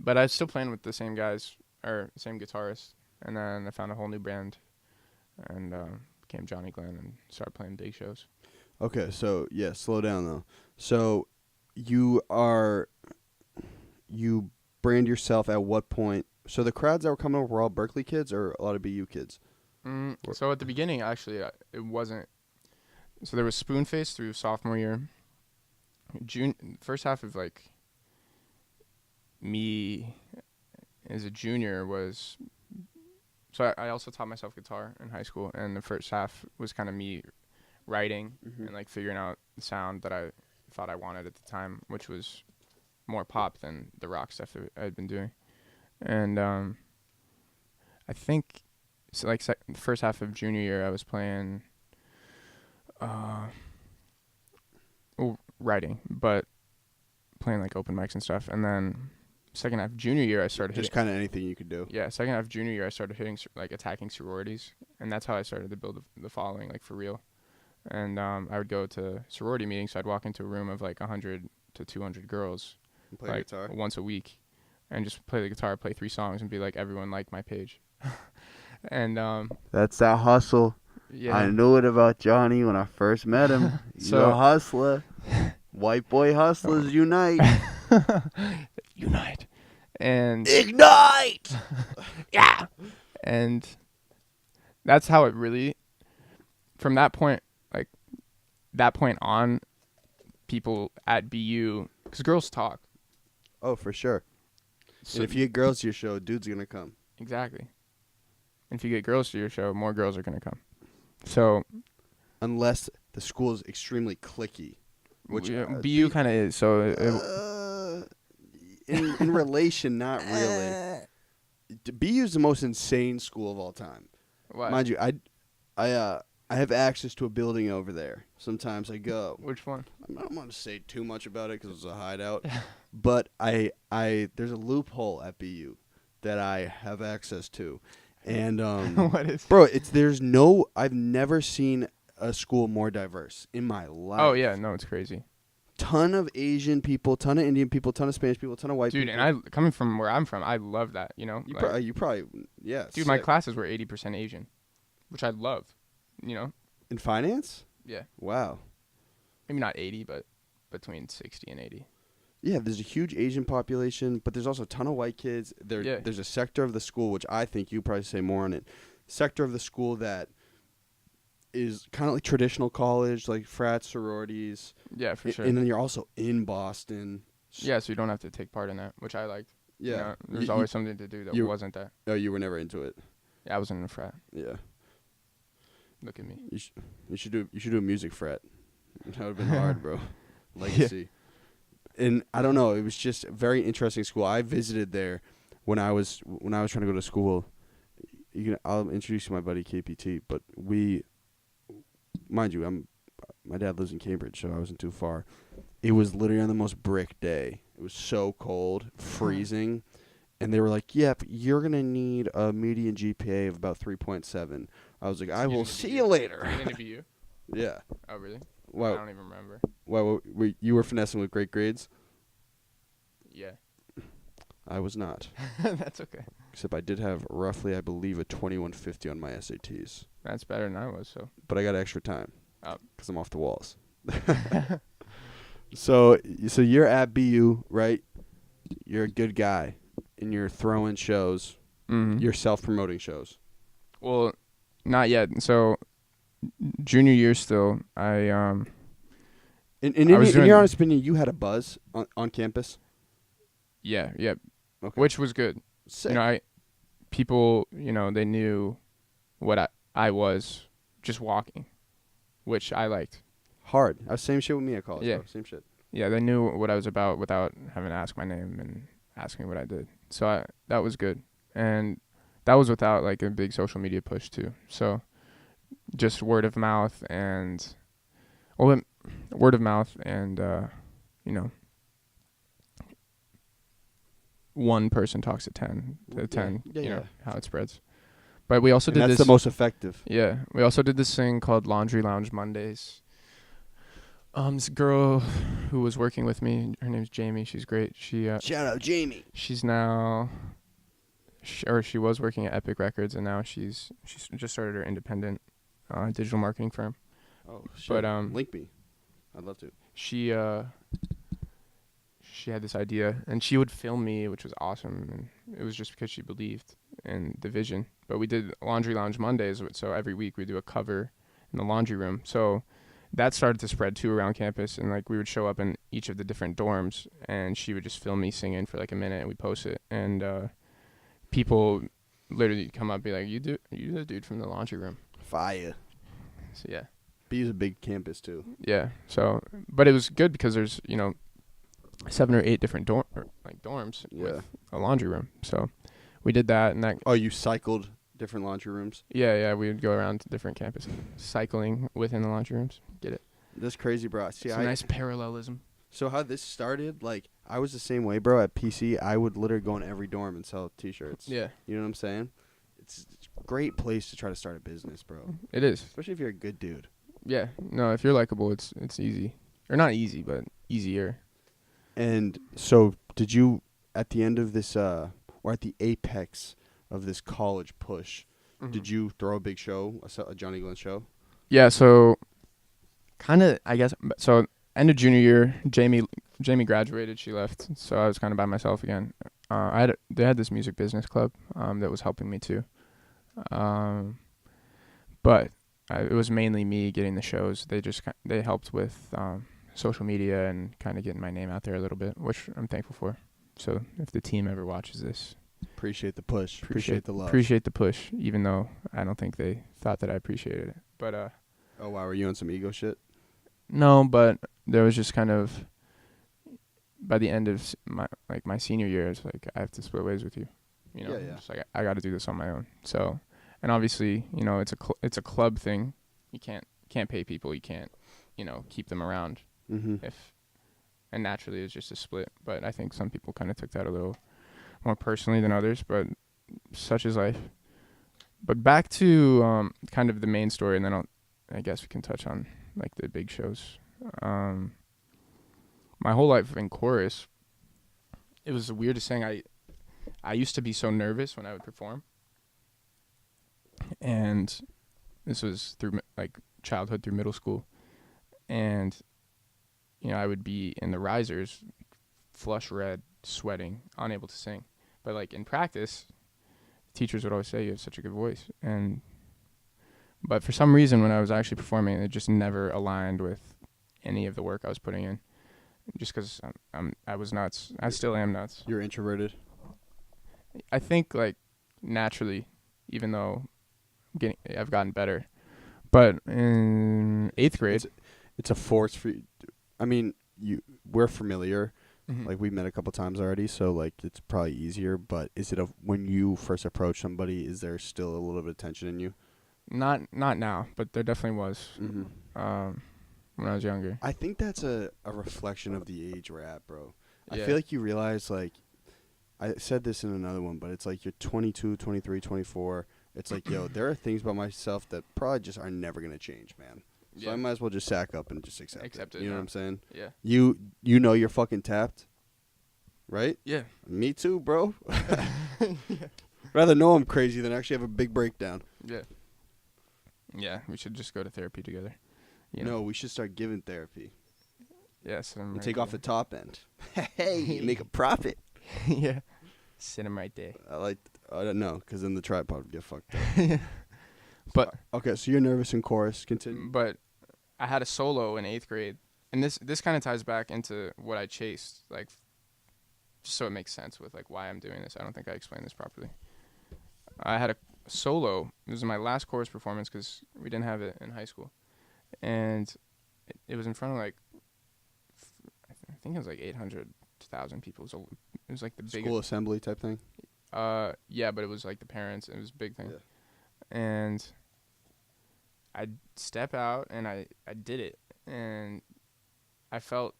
But I was still playing with the same guys, or same guitarist. And then I found a whole new band. And became Johnny Glenn and started playing big shows. Okay, so, yeah, slow down, though. So, you brand yourself at what point? So, the crowds that were coming over were all Berklee kids or a lot of BU kids? So, at the beginning, actually, it wasn't. So, there was Spoonface through sophomore year. First half of, me as a junior was... So, I also taught myself guitar in high school, and the first half was kind of me writing and figuring out the sound that I thought I wanted at the time, which was more pop than the rock stuff that I had been doing. And I think so the first half of junior year I was playing writing, but playing open mics and stuff. And then second half junior year I started just kind of anything you could do. Yeah, second half junior year I started hitting attacking sororities, and that's how I started to build the following for real. And I would go to sorority meetings, so I'd walk into a room of 100 to 200 girls And play guitar once a week, and just play the guitar, play 3 songs, and be like, everyone liked my page. And that's that hustle. Yeah, I knew it about Johnny when I first met him. He's a hustler. White boy hustlers unite. Unite. And ignite. Yeah. And that's how it really, from that point on, people at BU, because girls talk. Oh, for sure. So and if you get girls to your show, dude's going to come. Exactly. And if you get girls to your show, more girls are going to come. So, unless the school is extremely cliquey, which BU kind of is. So, in relation, not really. BU is the most insane school of all time. What? Mind you, I have access to a building over there. Sometimes I go. Which one? I don't want to say too much about it because it's a hideout, but there's a loophole at BU that I have access to. And what is bro, I've never seen a school more diverse in my life. Oh yeah, no, it's crazy. Ton of Asian people, ton of Indian people, ton of Spanish people, ton of white people. Dude, and coming from where I'm from, I love that, You probably yeah. Dude, my classes were 80% Asian, which I love, In finance? Yeah. Wow. Maybe not 80, but between 60 and 80. Yeah, there's a huge Asian population, but there's also a ton of white kids. There's a sector of the school, which I think you probably say more on it, sector of the school that is kind of like traditional college, like frats, sororities. Yeah, for sure. And then you're also in Boston. Yeah, so you don't have to take part in that, which I liked. Yeah. You know, there's always something to do that wasn't that. Oh, you were never into it? Yeah, I was in a frat. Yeah. Look at me. You should do a music frat. That would have been hard, bro. Legacy. Yeah. And I don't know, it was just a very interesting school. I visited there when I was trying to go to school. I'll introduce you to my buddy KPT, but mind you, my dad lives in Cambridge, so I wasn't too far. It was literally on the most brick day. It was so cold, freezing, and they were like, "Yep, you're gonna need a median GPA of about 3.7." I was like, "I will see you later." Did it interview you? Yeah. Oh, really? Wow. I don't even remember. Wow, you were finessing with great grades? Yeah. I was not. That's okay. Except I did have roughly, I believe, a 2150 on my SATs. That's better than I was, so. But I got extra time. Oh. Because I'm off the walls. So you're at BU, right? You're a good guy. And you're throwing shows. Mm-hmm. You're self-promoting shows. Well, not yet. So, junior year still, In your honest opinion, you had a buzz on campus? Yeah. Okay. Which was good. Sick. You know, people, they knew what I was just walking, which I liked. Hard. Same shit with me at college. Yeah. Bro. Same shit. Yeah, they knew what I was about without having to ask my name and ask me what I did. So that was good. And that was without like a big social media push too. So just word of mouth and one person talks to 10 to 10, how it spreads. But we also did that's this. the most effective. Yeah, we also did this thing called Laundry Lounge Mondays. This girl who was working with me, her name's Jamie. She's great. Shout out Jamie. She's now, she was working at Epic Records, and now she's just started her independent digital marketing firm. Oh shit! But link me. I'd love to. She had this idea, and she would film me, which was awesome. And it was just because she believed in the vision. But we did Laundry Lounge Mondays, so every week we do a cover in the laundry room. So that started to spread too around campus, and like we would show up in each of the different dorms, and she would just film me singing for like a minute, and we post it, and people literally come up and be like, "You the dude from the laundry room?" Fire. So yeah. BU's a big campus too. Yeah. So, but it was good because there's 7 or 8 different dorms with a laundry room. So we did that, and that. Oh, you cycled different laundry rooms? Yeah. We would go around to different campuses, cycling within the laundry rooms. Get it? That's crazy, bro. See, it's a nice parallelism. So how this started, like, I was the same way, bro. At PC, I would literally go in every dorm and sell T-shirts. Yeah. You know what I'm saying? It's a great place to try to start a business, bro. It is. Especially if you're a good dude. Yeah. No, if you're likable, it's easy. Or not easy, but easier. And so did you, at the end of this, or at the apex of this college push, did you throw a big show, a Jonny Glenn show? Yeah, so kind of, I guess, so end of junior year, Jamie graduated, she left, so I was kind of by myself again. They had this music business club that was helping me too. But it was mainly me getting the shows. They helped with social media and kind of getting my name out there a little bit, which I'm thankful for. So if the team ever watches this, appreciate the push. Appreciate the love. Appreciate the push, even though I don't think they thought that I appreciated it. But oh wow, were you on some ego shit? No, but there was just kind of, by the end of my senior year, it's like I have to split ways with you. Yeah. It's like I got to do this on my own. So, and obviously, it's a club thing. You can't pay people. You can't, keep them around. Mm-hmm. And naturally it's just a split. But I think some people kind of took that a little more personally than others. But such is life. But back to kind of the main story, and then I guess we can touch on like the big shows. My whole life in chorus, it was the weirdest thing. I used to be so nervous when I would perform, and this was through like childhood through middle school, and I would be in the risers flush red, sweating, unable to sing. But like in practice, teachers would always say you have such a good voice. But for some reason, when I was actually performing, it just never aligned with any of the work I was putting in. Just because I was nuts. I still am nuts. You're introverted? I think like naturally, even though I've gotten better. But in 8th grade, it's a force for you. I mean, we're familiar. mm-hmm. Like we've met a couple times already, so like it's probably easier. But is it when you first approach somebody, is there still a little bit of tension in you? Not now, but there definitely was Mm-hmm. When I was younger. I think that's a reflection of the age we're at, bro. Yeah. I feel like you realize, like, I said this in another one, but it's like you're 22, 23, 24. It's like, yo, there are things about myself that probably just are never going to change, man. So Yeah. I might as well just sack up and just accept it. You know yeah. what I'm saying? Yeah. You know you're fucking tapped, right? Yeah. Me too, bro. Rather know I'm crazy than actually have a big breakdown. Yeah. Yeah, we should just go to therapy together. No, we should start giving therapy. Yes. And take off the top end. Hey, you make a profit. Yeah. Sit him right there. I don't know, because then the tripod would get fucked up. But okay, so you're nervous in chorus. Continue. But I had a solo in 8th grade, and this kind of ties back into what I chased, like, just so it makes sense with like why I'm doing this. I don't think I explained this properly. I had a solo. It was my last chorus performance because we didn't have it in high school, and it was in front of like I think it was like 800,000 people. It was like the big school assembly type thing. Yeah, but it was like the parents. It was a big thing, and I'd step out and I did it, and I felt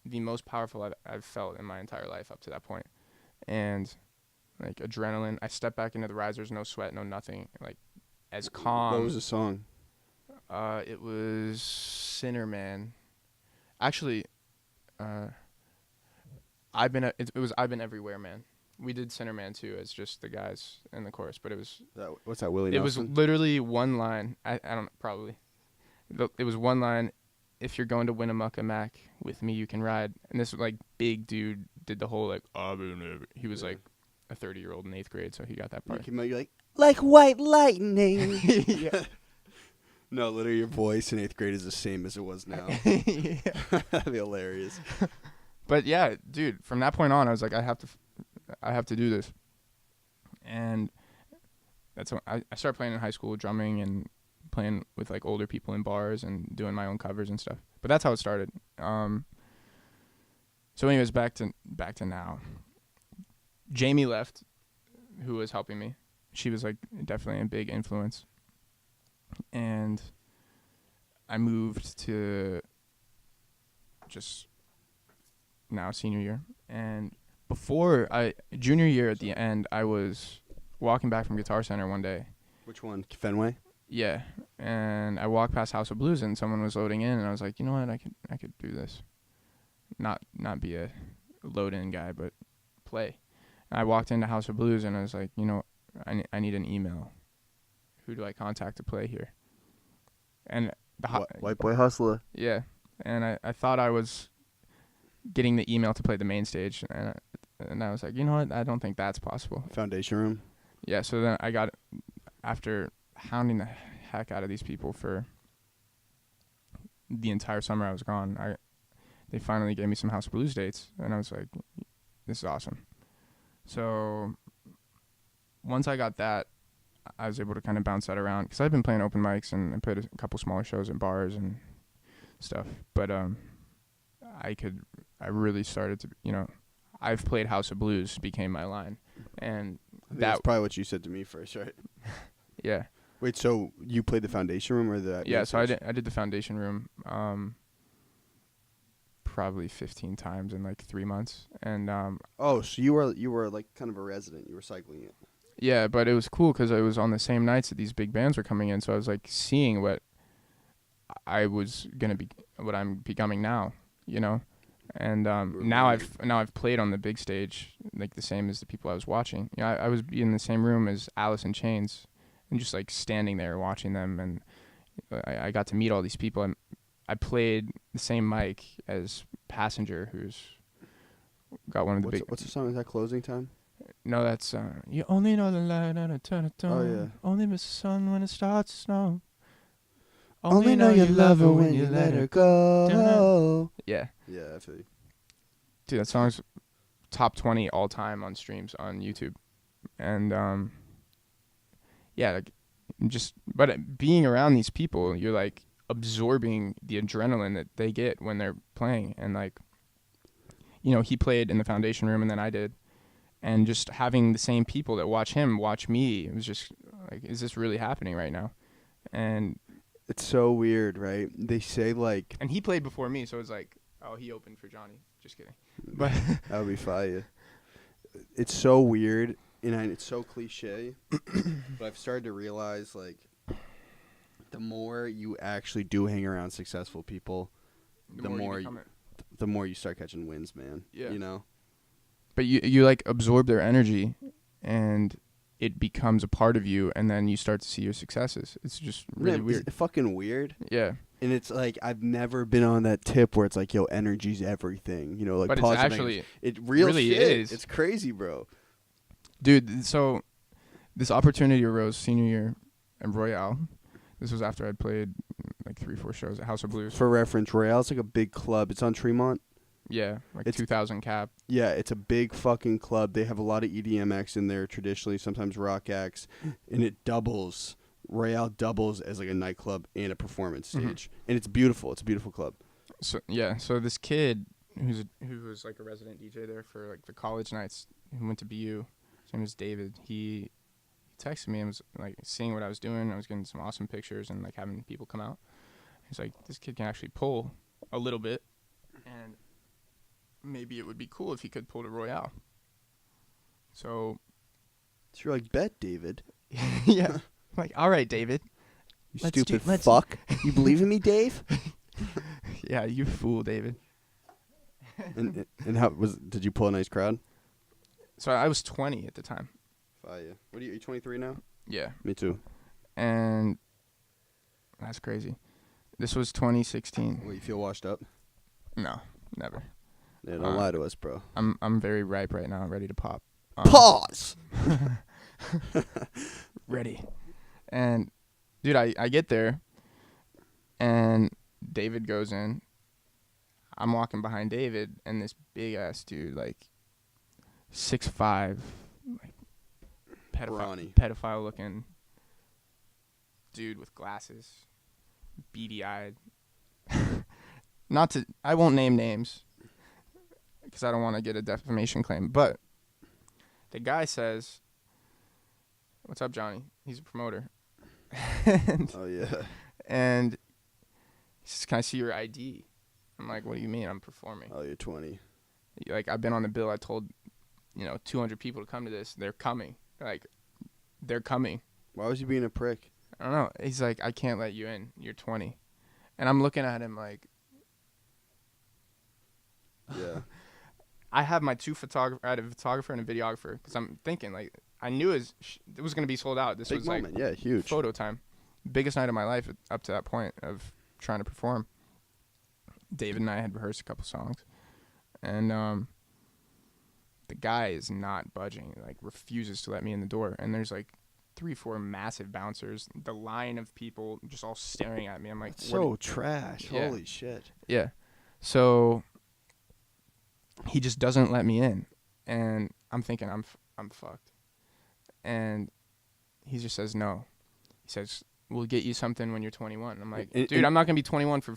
the most powerful I've felt in my entire life up to that point. And like adrenaline, I stepped back into the risers, no sweat, no nothing, like as calm. What was the song? It was Sinner Man. Actually, it was I've Been Everywhere Man. We did Sinner Man too as just the guys in the chorus, but it was What's that, Willie It Nelson? was literally one line. I don't probably. It was one line. If you're going to Winnemucca Mac with me, you can ride. And this like big dude did the whole like. He was like a 30-year-old in 8th grade, so he got that part. You're like white lightning. Yeah. No, literally, your voice in 8th grade is the same as it was now. Yeah. That'd be hilarious. But yeah, dude, from that point on, I was like, I have to do this. And that's when I started playing in high school, drumming and playing with like older people in bars and doing my own covers and stuff. But that's how it started. So anyways, back to now. Jamie left, who was helping me. She was like definitely a big influence. And I moved to just now senior year. And junior year at the end, I was walking back from Guitar Center one day. Which one? Fenway? Yeah. And I walked past House of Blues and someone was loading in and I was like, you know what, I could do this. Not be a load in guy, but play. And I walked into House of Blues and I was like, you know, I need an email. Who do I contact to play here? And White Boy Hustler. Yeah. And I thought I was getting the email to play the main stage, and I was like, you know what? I don't think that's possible. Foundation Room. Yeah. So then I got, after hounding the heck out of these people for the entire summer I was gone, they finally gave me some House of Blues dates, and I was like, this is awesome. So once I got that, I was able to kind of bounce that around because I've been playing open mics and I played a couple smaller shows in bars and stuff. But I really started to, you know, I've played House of Blues became my line, and That's probably what you said to me first, right? Yeah. Wait, so you played the Foundation Room or the? Yeah, so I did the Foundation Room, probably 15 times in like 3 months, and Oh, so you were like kind of a resident. You were cycling it. Yeah, but it was cool because it was on the same nights that these big bands were coming in, so I was like seeing what I was gonna be, what I'm becoming now, you know, and now I've played on the big stage like the same as the people I was watching. You know, I was in the same room as Alice in Chains, and just like standing there watching them, and I got to meet all these people. I played the same mic as Passenger, who's got one of the What's the song? Is that Closing Time? No, that's you only know the light on a turn of tone. Oh, yeah. Only miss the sun when it starts to snow. Only know you love her when you let her go. Yeah. Yeah, I feel you. Dude, that song's top 20 all time on streams on YouTube. And yeah, like but being around these people, you're like absorbing the adrenaline that they get when they're playing. And like, you know, he played in the Foundation Room and then I did. And just having the same people that watch him watch me, it was just like, is this really happening right now? And it's so weird, right? They say like, and he played before me, so it's like, oh, he opened for Jonny. Just kidding. But that would be fire. It's so weird, and it's so cliche. But I've started to realize, like, the more you actually do hang around successful people, the more you start catching wins, man. Yeah. You know? But you like absorb their energy, and it becomes a part of you, and then you start to see your successes. It's just really weird. It's fucking weird. Yeah. And it's like, I've never been on that tip where it's like, yo, energy's everything. You know, like, but it's actually, it really shit. is. It's crazy, bro. Dude, so this opportunity arose senior year at Royale. This was after I'd played like 3-4 shows at House of Blues. For reference, Royale's like a big club. It's on Tremont. Yeah, like it's 2,000 cap. Yeah, it's a big fucking club. They have a lot of EDM acts in there traditionally, sometimes rock acts, and it doubles. Royale doubles as like a nightclub and a performance stage, and it's beautiful. It's a beautiful club. So yeah, so this kid who was like a resident DJ there for like the college nights, who went to BU, his name was David. He texted me and was like seeing what I was doing. I was getting some awesome pictures and like having people come out. He's like, this kid can actually pull a little bit, and maybe it would be cool if he could pull to Royale. So you're like, bet, David. Yeah. I'm like, all right, David. You stupid fuck. You believe in me, Dave? Yeah, you fool, David. And how did you pull a nice crowd? So I was 20 at the time. Fire. What are you 23 now? Yeah. Me too. And that's crazy. This was 2016. Well, you feel washed up? No, never. Yeah, don't lie to us, bro. I'm very ripe right now, ready to pop. Pause. Ready. And dude, I get there, and David goes in. I'm walking behind David, and this big ass dude, like 6'5", like pedophile looking dude with glasses, beady eyed. I won't name names because I don't want to get a defamation claim, but the guy says, "What's up, Jonny?" He's a promoter. Oh, yeah. And he says, "Can I see your ID?" I'm like, "What do you mean? I'm performing." Oh, you're 20. Like, I've been on the bill. I told, 200 people to come to this. They're coming. Like, they're coming. Why was you being a prick? I don't know. He's like, "I can't let you in. You're 20. And I'm looking at him like, yeah. I have my I had a photographer and a videographer because I'm thinking, like, I knew it was going to be sold out. This Big was moment. like Yeah, huge. photo time. Biggest night of my life up to that point of trying to perform. David and I had rehearsed a couple songs. And the guy is not budging, like refuses to let me in the door. And there's like 3-4 massive bouncers, the line of people just all staring at me. I'm like, so trash. Yeah. Holy shit. Yeah. So he just doesn't let me in, and I'm thinking I'm fucked. And he just says no. He says, "We'll get you something when you're 21." I'm like, dude, I'm not gonna be 21 for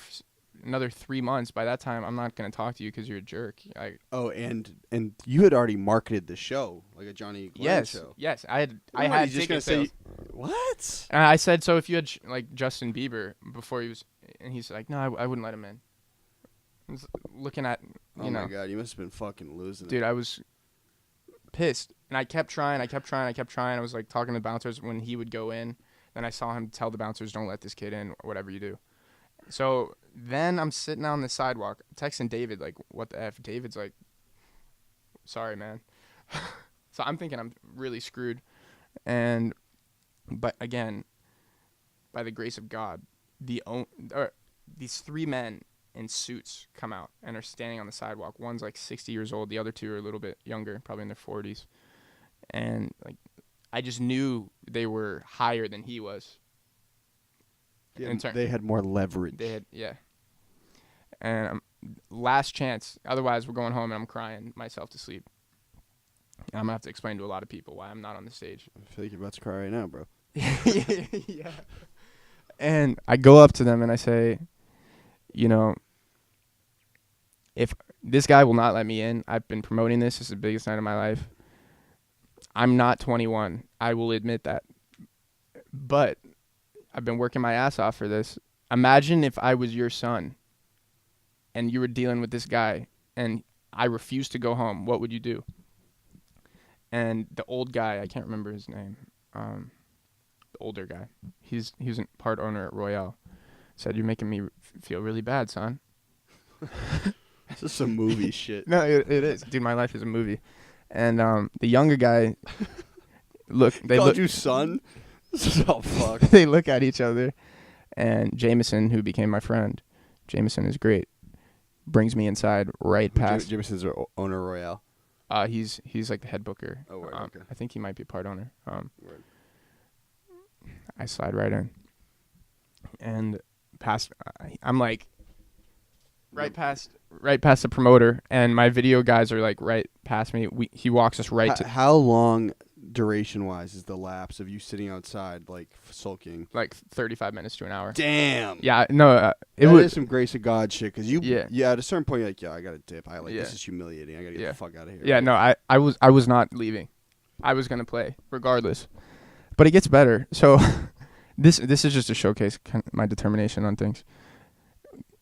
another 3 months. By that time, I'm not gonna talk to you because you're a jerk. And you had already marketed the show, like a Jonny Glenn show. Yes, I had just ticket sales. What? And I said, so if you had like Justin Bieber before he was, and he's like, no, I wouldn't let him in. I was looking at, Oh my god, you must have been fucking losing dude, it. I was pissed, and I kept trying. I was like talking to bouncers when he would go in. Then I saw him tell the bouncers, "Don't let this kid in, whatever you do." So then I'm sitting on the sidewalk, texting David, like, "What the F?" David's like, "Sorry, man." So I'm thinking I'm really screwed. But again, by the grace of God, these 3 men in suits come out and are standing on the sidewalk. One's like 60 years old. The other two are a little bit younger, probably in their 40s. And like, I just knew they were higher than he was. Yeah, they had more leverage. Yeah. And last chance. Otherwise, we're going home and I'm crying myself to sleep. And I'm going to have to explain to a lot of people why I'm not on the stage. I feel like you're about to cry right now, bro. Yeah. And I go up to them and I say, you know, if this guy will not let me in, I've been promoting this. This is the biggest night of my life. I'm not 21. I will admit that. But I've been working my ass off for this. Imagine if I was your son and you were dealing with this guy and I refused to go home. What would you do? And the old guy, I can't remember his name, the older guy, he was a part owner at Royale, said, "You're making me feel really bad, son." This is some movie shit. No, it is. Dude, my life is a movie. And the younger guy, they called you son? Oh, fuck. They look at each other, and Jameson, who became my friend, Jameson is great, brings me inside right past. Jameson's owner Royale. He's like the head booker. Oh, right, okay. I think he might be a part owner. Right. I slide right in, and past. I'm like right past the promoter, and my video guys are like right past me. He walks us right to. How long, duration-wise, is the lapse of you sitting outside, like sulking? Like 35 minutes to an hour. Damn. Yeah, no, It was some grace of God shit. Cause yeah, at a certain point you're like, I gotta dip. This is humiliating. I gotta get the fuck out of here. Yeah, no, I was not leaving. I was gonna play regardless. But it gets better. So this is just to showcase my determination on things.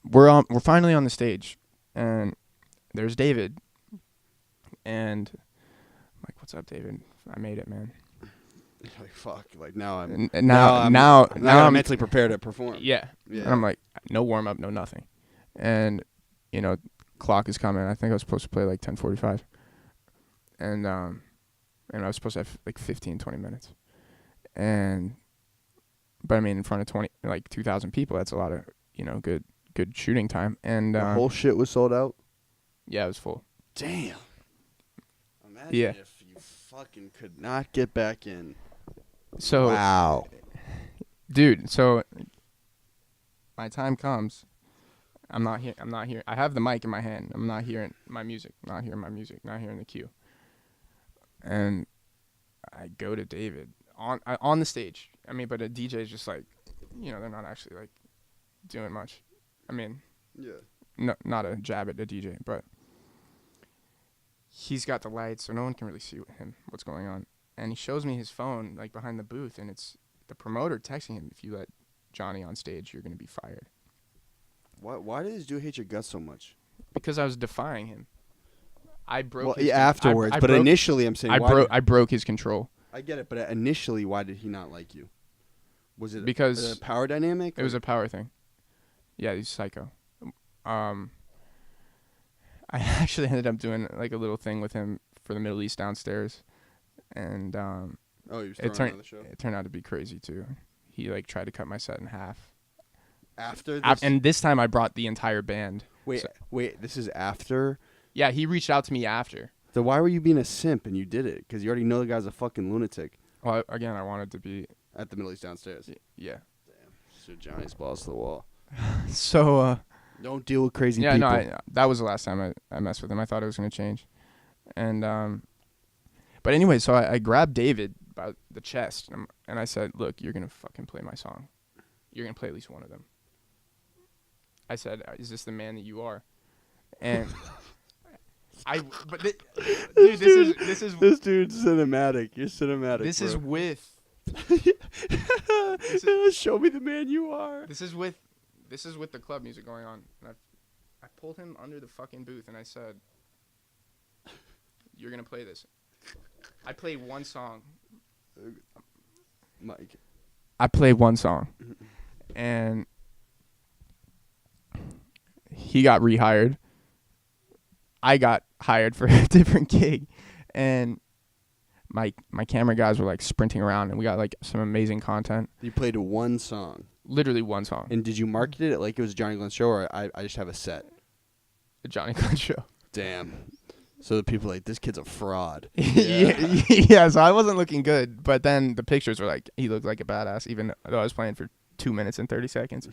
We're finally on the stage, and there's David, and I'm like, "What's up, David? I made it, man." Like, fuck. Like now I'm mentally prepared to perform. Yeah. And I'm like, no warm up, no nothing, and clock is coming. I think I was supposed to play like 10:45, and I was supposed to have like 15-20 minutes. But I mean, in front of 2,000 people, that's a lot of, good shooting time. And the whole shit was sold out? Yeah, it was full. Damn. Imagine if you fucking could not get back in. So, wow. Dude, so my time comes. I'm not here. I have the mic in my hand. I'm not hearing my music. Not hearing the cue. And I go to David on the stage. I mean, but a DJ is just like, they're not actually like doing much. I mean, no, not a jab at the DJ, but he's got the lights, so no one can really see what's going on. And he shows me his phone like behind the booth, and it's the promoter texting him, "If you let Jonny on stage, you're gonna be fired." Why did this dude hate your guts so much? Because I was defying him. I broke. Well, afterwards, but initially, I'm saying I broke his control. I get it, but initially, why did he not like you? Was it because a power dynamic? It was a power thing. Yeah, he's psycho. I actually ended up doing like a little thing with him for the Middle East downstairs, and he was throwing on the show. It turned out to be crazy too. He like tried to cut my set in half. After this? And this time I brought the entire band. Wait, this is after? Yeah, he reached out to me after. So why were you being a simp and you did it? Because you already know the guy's a fucking lunatic. Well, again, I wanted to be at the Middle East downstairs. Yeah. Damn. So Johnny's balls to the wall. So don't deal with crazy people. Yeah, no, that was the last time I messed with him. I thought it was going to change. And but anyway, so I grabbed David by the chest and I said, "Look, you're going to fucking play my song. You're going to play at least one of them." I said, "Is this the man that you are?" And this dude's cinematic. You're cinematic. This is with show me the man you are. This is with the club music going on. And I pulled him under the fucking booth and I said, "You're gonna play this." I played one song. Mike. I played one song, and he got rehired. I got hired for a different gig, and my camera guys were like sprinting around, and we got like some amazing content. You played one song. Literally one song. And did you market it like it was a Johnny Glenn's show, or I just have a set? A Johnny Glenn show. Damn. So the people are like, this kid's a fraud. Yeah, so I wasn't looking good, but then the pictures were like, he looked like a badass, even though I was playing for 2 minutes and 30 seconds.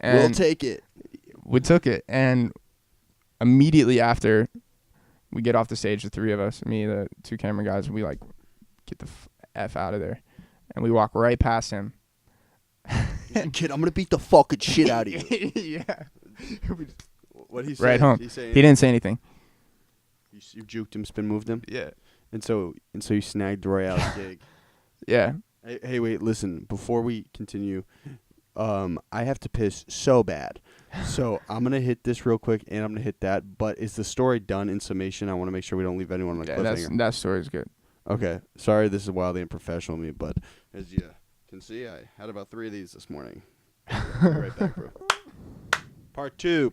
And we'll take it. We took it, and immediately after we get off the stage, the three of us, me, the two camera guys, we like get the F out of there, and we walk right past him. Kid, I'm gonna beat the fucking shit out of you. Yeah. What he say? Right home. He didn't say anything. You juked him, spin moved him. Yeah. And so you snagged Royale's gig. Yeah. Hey, wait, listen. Before we continue, I have to piss so bad. So I'm gonna hit this real quick, and I'm gonna hit that. But is the story done in summation? I want to make sure we don't leave anyone on a cliffhanger. That story's good. Okay. Sorry, this is wildly unprofessional of me, but as you can see, I had about 3 of these this morning. Right back, bro. Part two.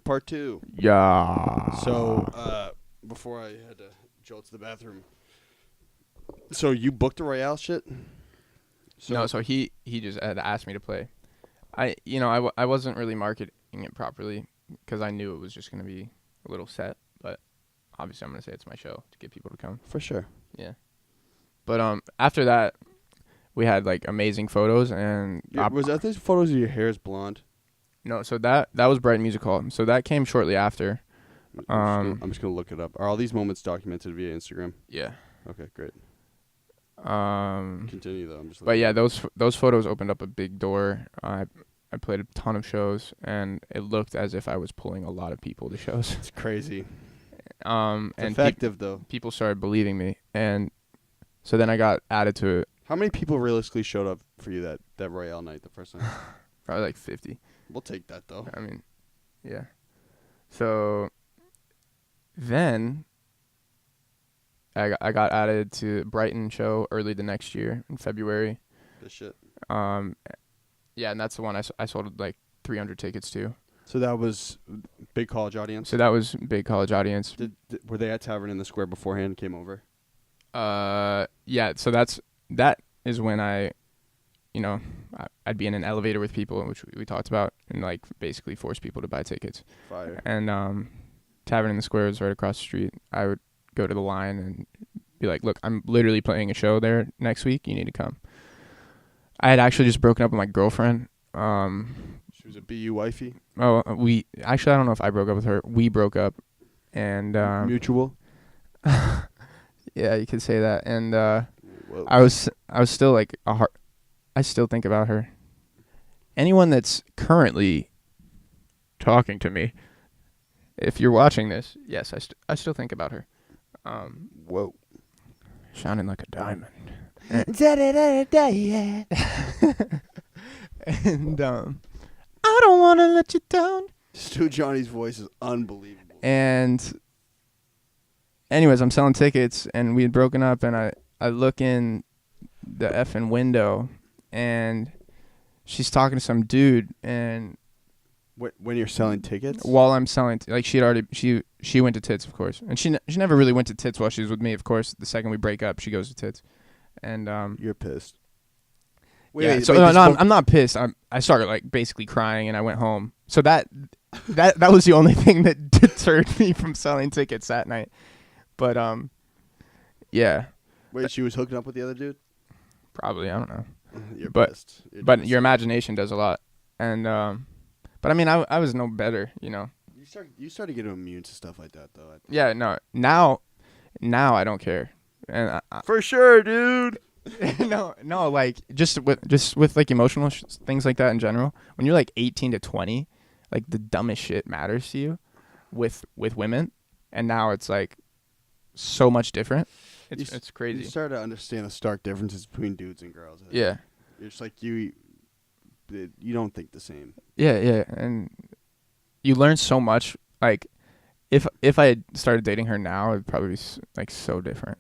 Yeah. So, before I had to jolt to the bathroom. So you booked the Royale shit? No, so he just had asked me to play. I wasn't really marketing it properly because I knew it was just going to be a little set, but obviously I'm going to say it's my show to get people to come. For sure. Yeah. But after that, we had like amazing photos, and was that those photos of your hair is blonde? No, so that was Brighton Music Hall. So that came shortly after. I'm just gonna look it up. Are all these moments documented via Instagram? Yeah. Okay, great. Continue though. But yeah, those photos opened up a big door. I played a ton of shows, and it looked as if I was pulling a lot of people to shows. It's crazy. And effective though. People started believing me, and so then I got added to it. How many people realistically showed up for you that Royale night the first night? Probably like 50. We'll take that though. I mean, yeah. So then I got added to Brighton show early the next year in February. This shit. Yeah, and that's the one I sold like 300 tickets to. So that was big college audience? So that was big college audience. Were they at Tavern in the Square beforehand and came over? Yeah, so that is when I'd be in an elevator with people, which we talked about, and like basically force people to buy tickets. Fire. And Tavern in the Square was right across the street. I would go to the line and be like, look, I'm literally playing a show there next week. You need to come. I had actually just broken up with my girlfriend. She was a BU wifey? Oh, I don't know if I broke up with her. We broke up. And mutual? Yeah, you could say that. And I was still like I still think about her. Anyone that's currently talking to me, if you're watching this, yes, I still think about her. Whoa. Shining like a diamond. And I don't want to let you down. Stu Johnny's voice is unbelievable. And anyways, I'm selling tickets, and we had broken up, and I look in the effing window, and she's talking to some dude, and when you're selling tickets? While I'm selling, like she went to Tits, of course, and she never really went to Tits while she was with me. Of course, the second we break up, she goes to Tits, and you're pissed. I'm not pissed. I started like basically crying, and I went home. So that was the only thing that deterred me from selling tickets that night. But yeah. Wait, she was hooking up with the other dude? Probably, I don't know. You're pissed. But pissed. Your imagination does a lot, and but I mean, I was no better, you know. You started getting immune to stuff like that, though. Yeah, no. Now I don't care, and for sure, dude. no, like just with like emotional things like that in general. When you're like 18 to 20, like the dumbest shit matters to you, with women, and now it's like so much different. It's crazy. You start to understand the stark differences between dudes and girls. Yeah. It's like you don't think the same. Yeah, and you learn so much. Like, if I had started dating her now, it'd probably be like so different,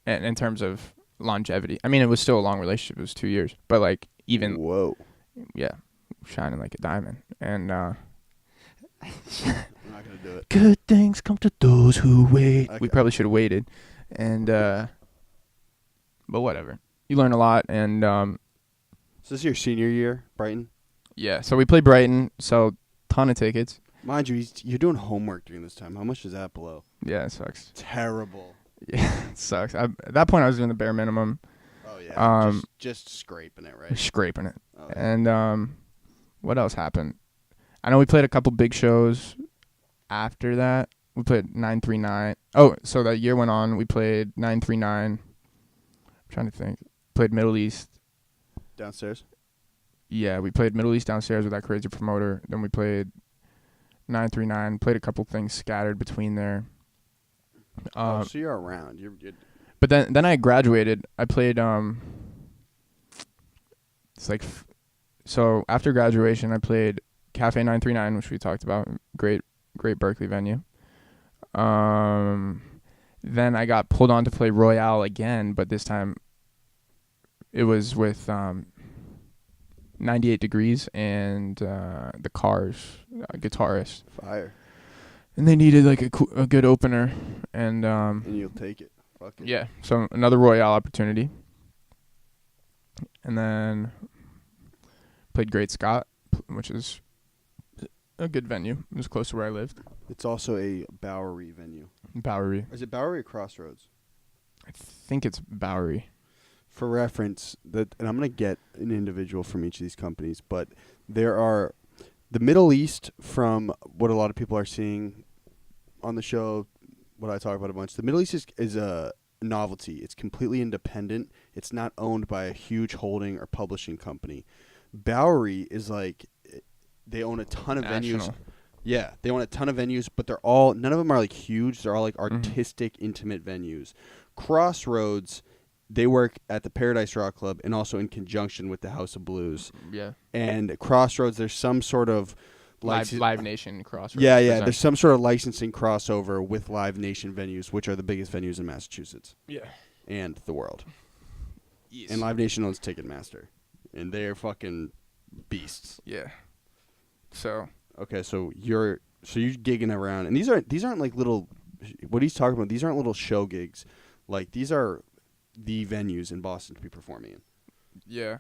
and in terms of longevity. I mean, it was still a long relationship. It was 2 years, but like even yeah, shining like a diamond. And I'm not gonna do it. Good things come to those who wait. Okay. We probably should have waited, and but whatever. You learn a lot, and So this is your senior year, Brighton? yeah. So we played Brighton, so ton of tickets. Mind you, you're doing homework during this time. How much does that blow? Yeah, it sucks. Terrible. Yeah, it sucks. At that point, I was doing the bare minimum. Oh, yeah. Just scraping it, right? Scraping it. Oh, yeah. And what else happened? I know we played a couple big shows after that. We played 939. Oh, so that year went on. We played 939. I'm trying to think. Played Middle East. Downstairs? Yeah, we played Middle East downstairs with that crazy promoter. Then we played 939. Played a couple things scattered between there. So you're around. You're But then I graduated. I played it's like so after graduation I played Cafe 939, which we talked about. Great Berklee venue. Then I got pulled on to play Royale again, but this time it was with 98 Degrees and the Cars guitarist. fire. And they needed like a good opener, and And you'll take it. Fuck it. yeah, so another Royale opportunity. And then played Great Scott, which is a good venue. It was close to where I lived. It's also a Bowery venue. Bowery. Is it Bowery or Crossroads? I think it's Bowery. For reference, and I'm going to get an individual from each of these companies, but there are the Middle East, from what a lot of people are seeing on the show, what I talk about a bunch. The Middle East is a novelty. It's completely independent. It's not owned by a huge holding or publishing company. Bowery is like, they own a ton of venues. National. Yeah, they own a ton of venues, but none of them are like huge. They're all like artistic, intimate venues. Crossroads, they work at the Paradise Rock Club and also in conjunction with the House of Blues. Yeah. And Crossroads, there's some sort of Live Nation Crossroads. Yeah. There's some sort of licensing crossover with Live Nation venues, which are the biggest venues in Massachusetts. Yeah. And the world. Yes. And Live Nation owns Ticketmaster, and they're fucking beasts. Yeah. So. Okay, so you're gigging around, and these aren't like little. What he's talking about, these aren't little show gigs, like these are the venues in Boston to be performing in. Yeah.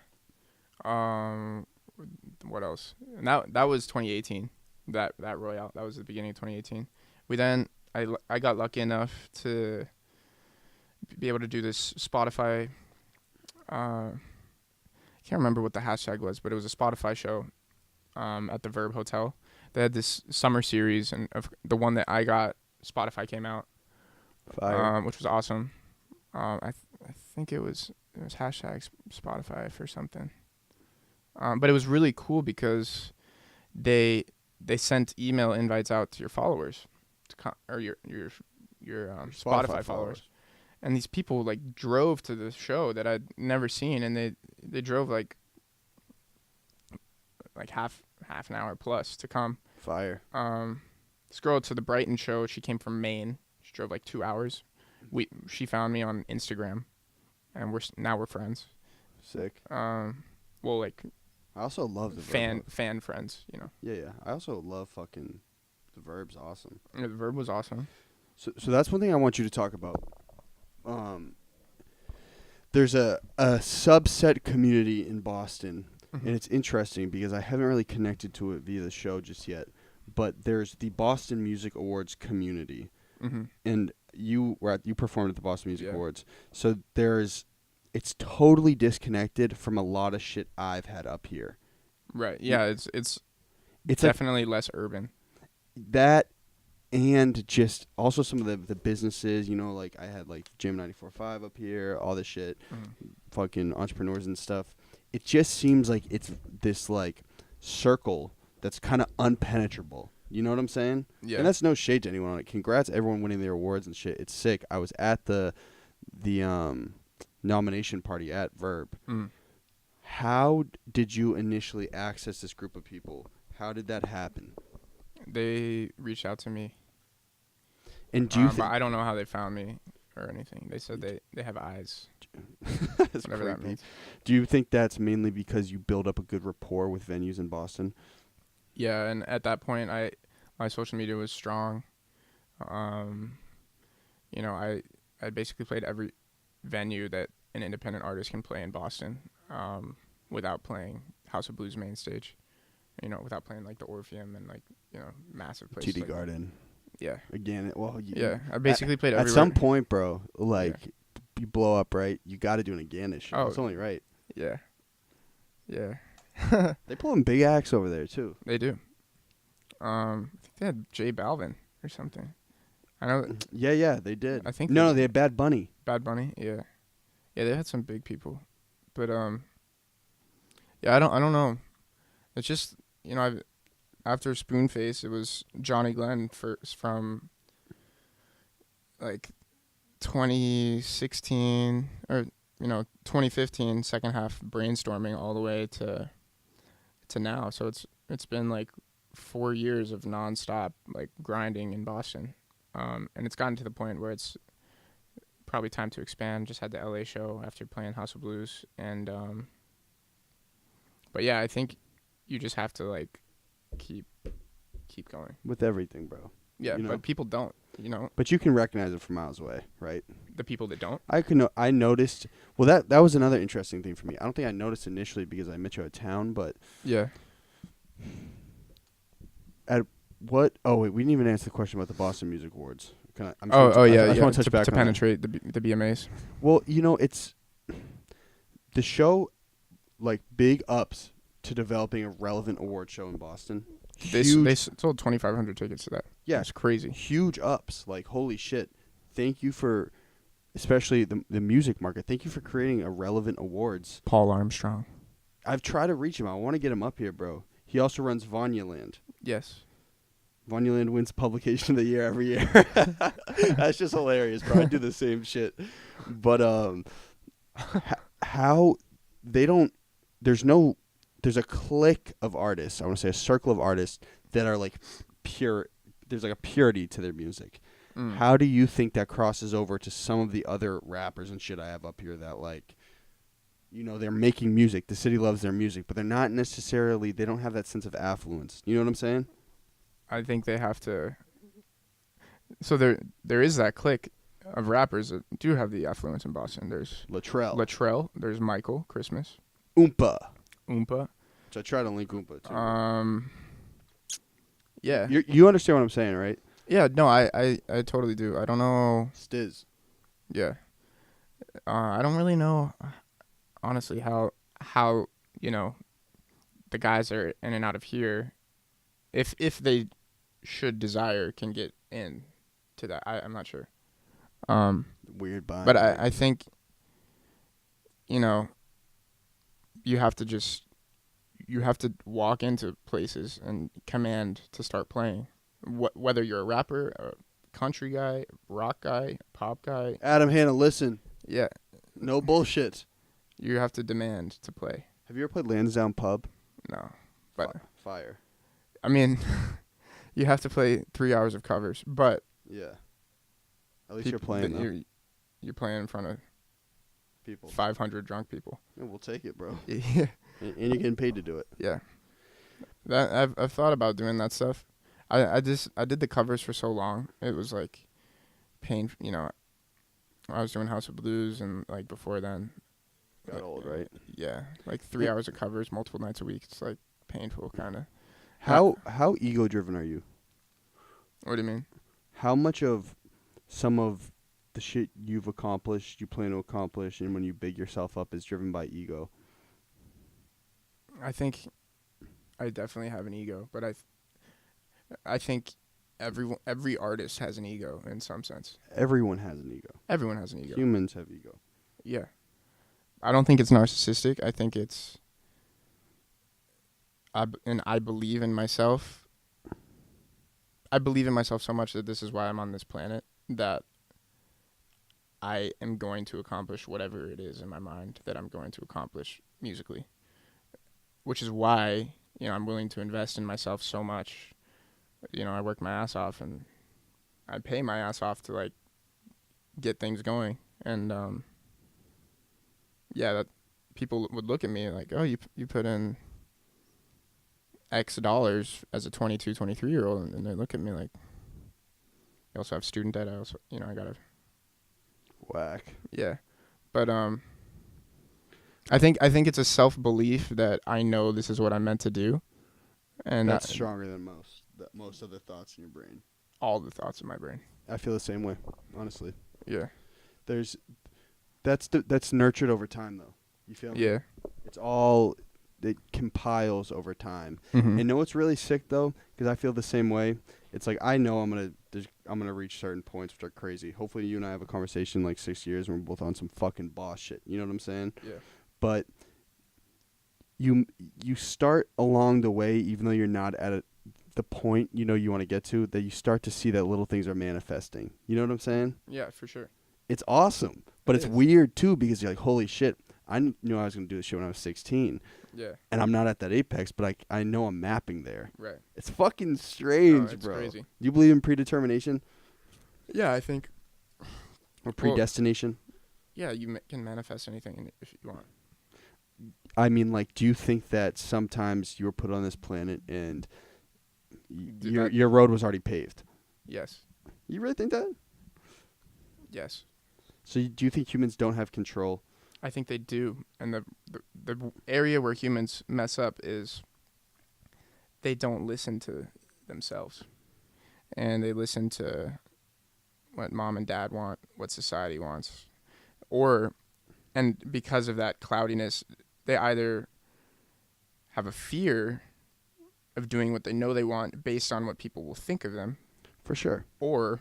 What else? And that was 2018. That Royale. That was the beginning of 2018. I got lucky enough to be able to do this Spotify. I can't remember what the hashtag was, but it was a Spotify show at the Verb Hotel. They had this summer series, and the one that I got, Spotify came out, which was awesome. I think it was hashtag Spotify for something. But it was really cool because they sent email invites out to your followers, or your Spotify followers. And these people like drove to the show that I'd never seen, and they drove like half an hour plus to come. Fire. This girl to the Brighton show, she came from Maine. She drove like 2 hours. She found me on Instagram, and we're friends. Sick. Well, like I also love the fan friends, you know. Yeah. I also love fucking the Verb's awesome. Yeah, the Verb was awesome. So that's one thing I want you to talk about. There's a subset community in Boston, and it's interesting because I haven't really connected to it via the show just yet. But there's the Boston Music Awards community, and you performed at the Boston Music Awards. So it's totally disconnected from a lot of shit I've had up here. Right. Yeah. It's definitely less urban. That. And just also some of the businesses, you know, like I had like Gym 94.5 up here, all this shit, fucking entrepreneurs and stuff. It just seems like it's this like circle that's kind of unpenetrable. You know what I'm saying? Yeah. And that's no shade to anyone on it. Congrats everyone winning their awards and shit. It's sick. I was at the nomination party at Verb. How did you initially access this group of people? How did that happen? They reached out to me. And do you I don't know how they found me or anything. They said they have eyes. That's whatever that creepy. means. Do you think that's mainly because you build up a good rapport with venues in Boston? Yeah, and at that point, my social media was strong. You know, I basically played every venue that an independent artist can play in Boston without playing House of Blues main stage. You know, without playing like the Orpheum and like, you know, massive places. TD like Garden. Yeah. Again, Yeah, I basically played everywhere. At some point, bro, like, you blow up, right? You got to do an Aganis show. Oh. It's only right. Yeah. Yeah. They pull in big acts over there, too. They do. I think they had J Balvin or something. I know. Yeah, they did. I think No, they had Bad Bunny. Bad Bunny, yeah. Yeah, they had some big people. But yeah, I don't know. It's just, you know, after Spoonface, it was Johnny Glenn from like 2016 or, you know, 2015, second half brainstorming all the way to now. So it's been like 4 years of nonstop like grinding in Boston. And it's gotten to the point where it's probably time to expand. Just had the LA show after playing House of Blues. And but yeah, I think you just have to like keep going. With everything, bro. Yeah, you know? but people don't, you know. But you can recognize it from miles away, right? The people that don't. I noticed. Well, that was another interesting thing for me. I don't think I noticed initially because I met you at town, but Yeah. at what? Oh wait, we didn't even answer the question about the Boston Music Awards. Yeah. I just want to touch back to on penetrate the BMAs. Well, you know, it's the show, like, big ups to developing a relevant award show in Boston. They sold 2,500 tickets to that. Yeah, it's crazy. Huge ups. Like, holy shit. Thank you for, especially the music market. Thank you for creating a relevant awards. Paul Armstrong. I've tried to reach him. I want to get him up here, bro. He also runs Vanyaland. Yes. Vanyaland wins Publication of the Year every year. That's just hilarious, bro. I do the same shit. But how they don't, there's a clique of artists, I want to say a circle of artists that are like pure, there's like a purity to their music. How do you think that crosses over to some of the other rappers and shit I have up here that, like, you know, they're making music, the city loves their music, but they're not necessarily, they don't have that sense of affluence. You know what I'm saying? I think they have to. So there is that clique of rappers that do have the affluence in Boston. There's Latrell. There's Michael Christmas. Oompa. So I try to link Oompa too. Yeah. You understand what I'm saying, right? Yeah. No, I totally do. I don't know. Stiz. Yeah. I don't really know, honestly, how you know the guys are in and out of here, if they should desire, can get in to that. I'm not sure. Weird bind. But I think, you know, you have to walk into places and command to start playing. Whether you're a rapper, a country guy, rock guy, pop guy. Adam Hanna, listen. Yeah. No bullshit. You have to demand to play. Have you ever played Lansdowne Pub? No. But Fire. I mean, you have to play 3 hours of covers, but yeah. At least you're playing though. You're playing in front of people. 500 drunk people. Yeah, we'll take it, bro. Yeah. And you're getting paid to do it. Yeah. That I've thought about doing that stuff. I did the covers for so long. It was like pain, you know. I was doing House of Blues and like before then. Got old, right? Yeah. Like 3 hours of covers multiple nights a week. It's like painful kind of. How ego driven are you? What do you mean? How much of some of the shit you've accomplished, you plan to accomplish, and when you big yourself up is driven by ego? I think I definitely have an ego, but I think every artist has an ego in some sense. Everyone has an ego. Everyone has an ego. Humans have ego. Yeah. I don't think it's narcissistic. I think it's I believe in myself. I believe in myself so much that this is why I'm on this planet, that I am going to accomplish whatever it is in my mind that I'm going to accomplish musically. Which is why, you know, I'm willing to invest in myself so much. You know, I work my ass off and I pay my ass off to like get things going. And yeah, that people would look at me like, "Oh, you put in X dollars as a 22, 23-year-old," and they look at me like, "You also have student debt. I also, you know, I gotta." Whack. Yeah, but I think it's a self-belief that I know this is what I'm meant to do. And that's stronger than most of the thoughts in your brain. All the thoughts in my brain. I feel the same way, honestly. Yeah. That's nurtured over time, though. You feel me? Yeah. It compiles over time. Mm-hmm. And know what's really sick, though? Because I feel the same way. It's like, I know I'm gonna reach certain points which are crazy. Hopefully you and I have a conversation in like 6 years and we're both on some fucking boss shit. You know what I'm saying? Yeah. But you start along the way, even though you're not at the point you know you want to get to, that you start to see that little things are manifesting. You know what I'm saying? Yeah, for sure. It's awesome. But it's weird, too, because you're like, holy shit, I knew I was going to do this shit when I was 16. Yeah. And I'm not at that apex, but I know I'm mapping there. Right. It's fucking strange, it's bro. Crazy. Do you believe in predetermination? Yeah, I think. Or predestination? Yeah, you can manifest anything if you want. I mean, like, do you think that sometimes you were put on this planet and your road was already paved? Yes. You really think that? Yes. So do you think humans don't have control? I think they do. And the area where humans mess up is they don't listen to themselves. And they listen to what mom and dad want, what society wants. And because of that cloudiness, they either have a fear of doing what they know they want based on what people will think of them. For sure. Or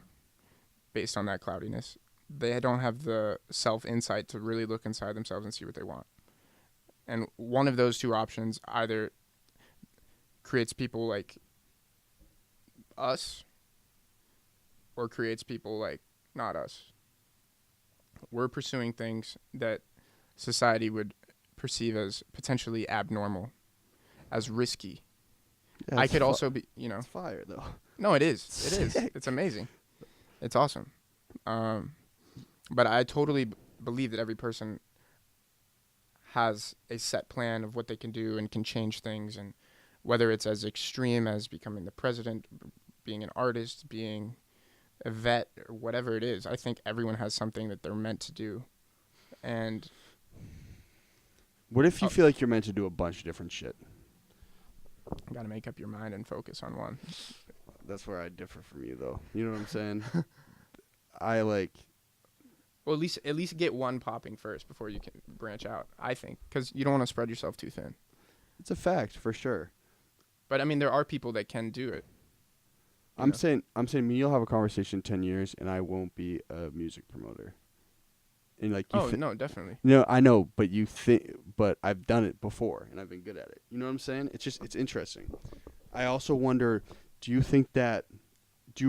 based on that cloudiness, they don't have the self-insight to really look inside themselves and see what they want. And one of those two options either creates people like us or creates people like not us. We're pursuing things that society would perceive as potentially abnormal, as risky. Yeah, I could also be, It's fire, though. No, it is. It is. It's amazing. It's awesome. But I totally believe that every person has a set plan of what they can do and can change things, and whether it's as extreme as becoming the president, being an artist, being a vet, or whatever it is. I think everyone has something that they're meant to do. And what if you feel like you're meant to do a bunch of different shit? You got to make up your mind and focus on one. That's where I differ from you, though. You know what I'm saying? Well, at least get one popping first before you can branch out, I think, because you don't want to spread yourself too thin. It's a fact, for sure. But I mean, there are people that can do it. I'm saying me, you'll have a conversation in 10 years, and I won't be a music promoter. And like, no, definitely. No, I know, but I've done it before, and I've been good at it. You know what I'm saying? It's interesting. I also wonder, do you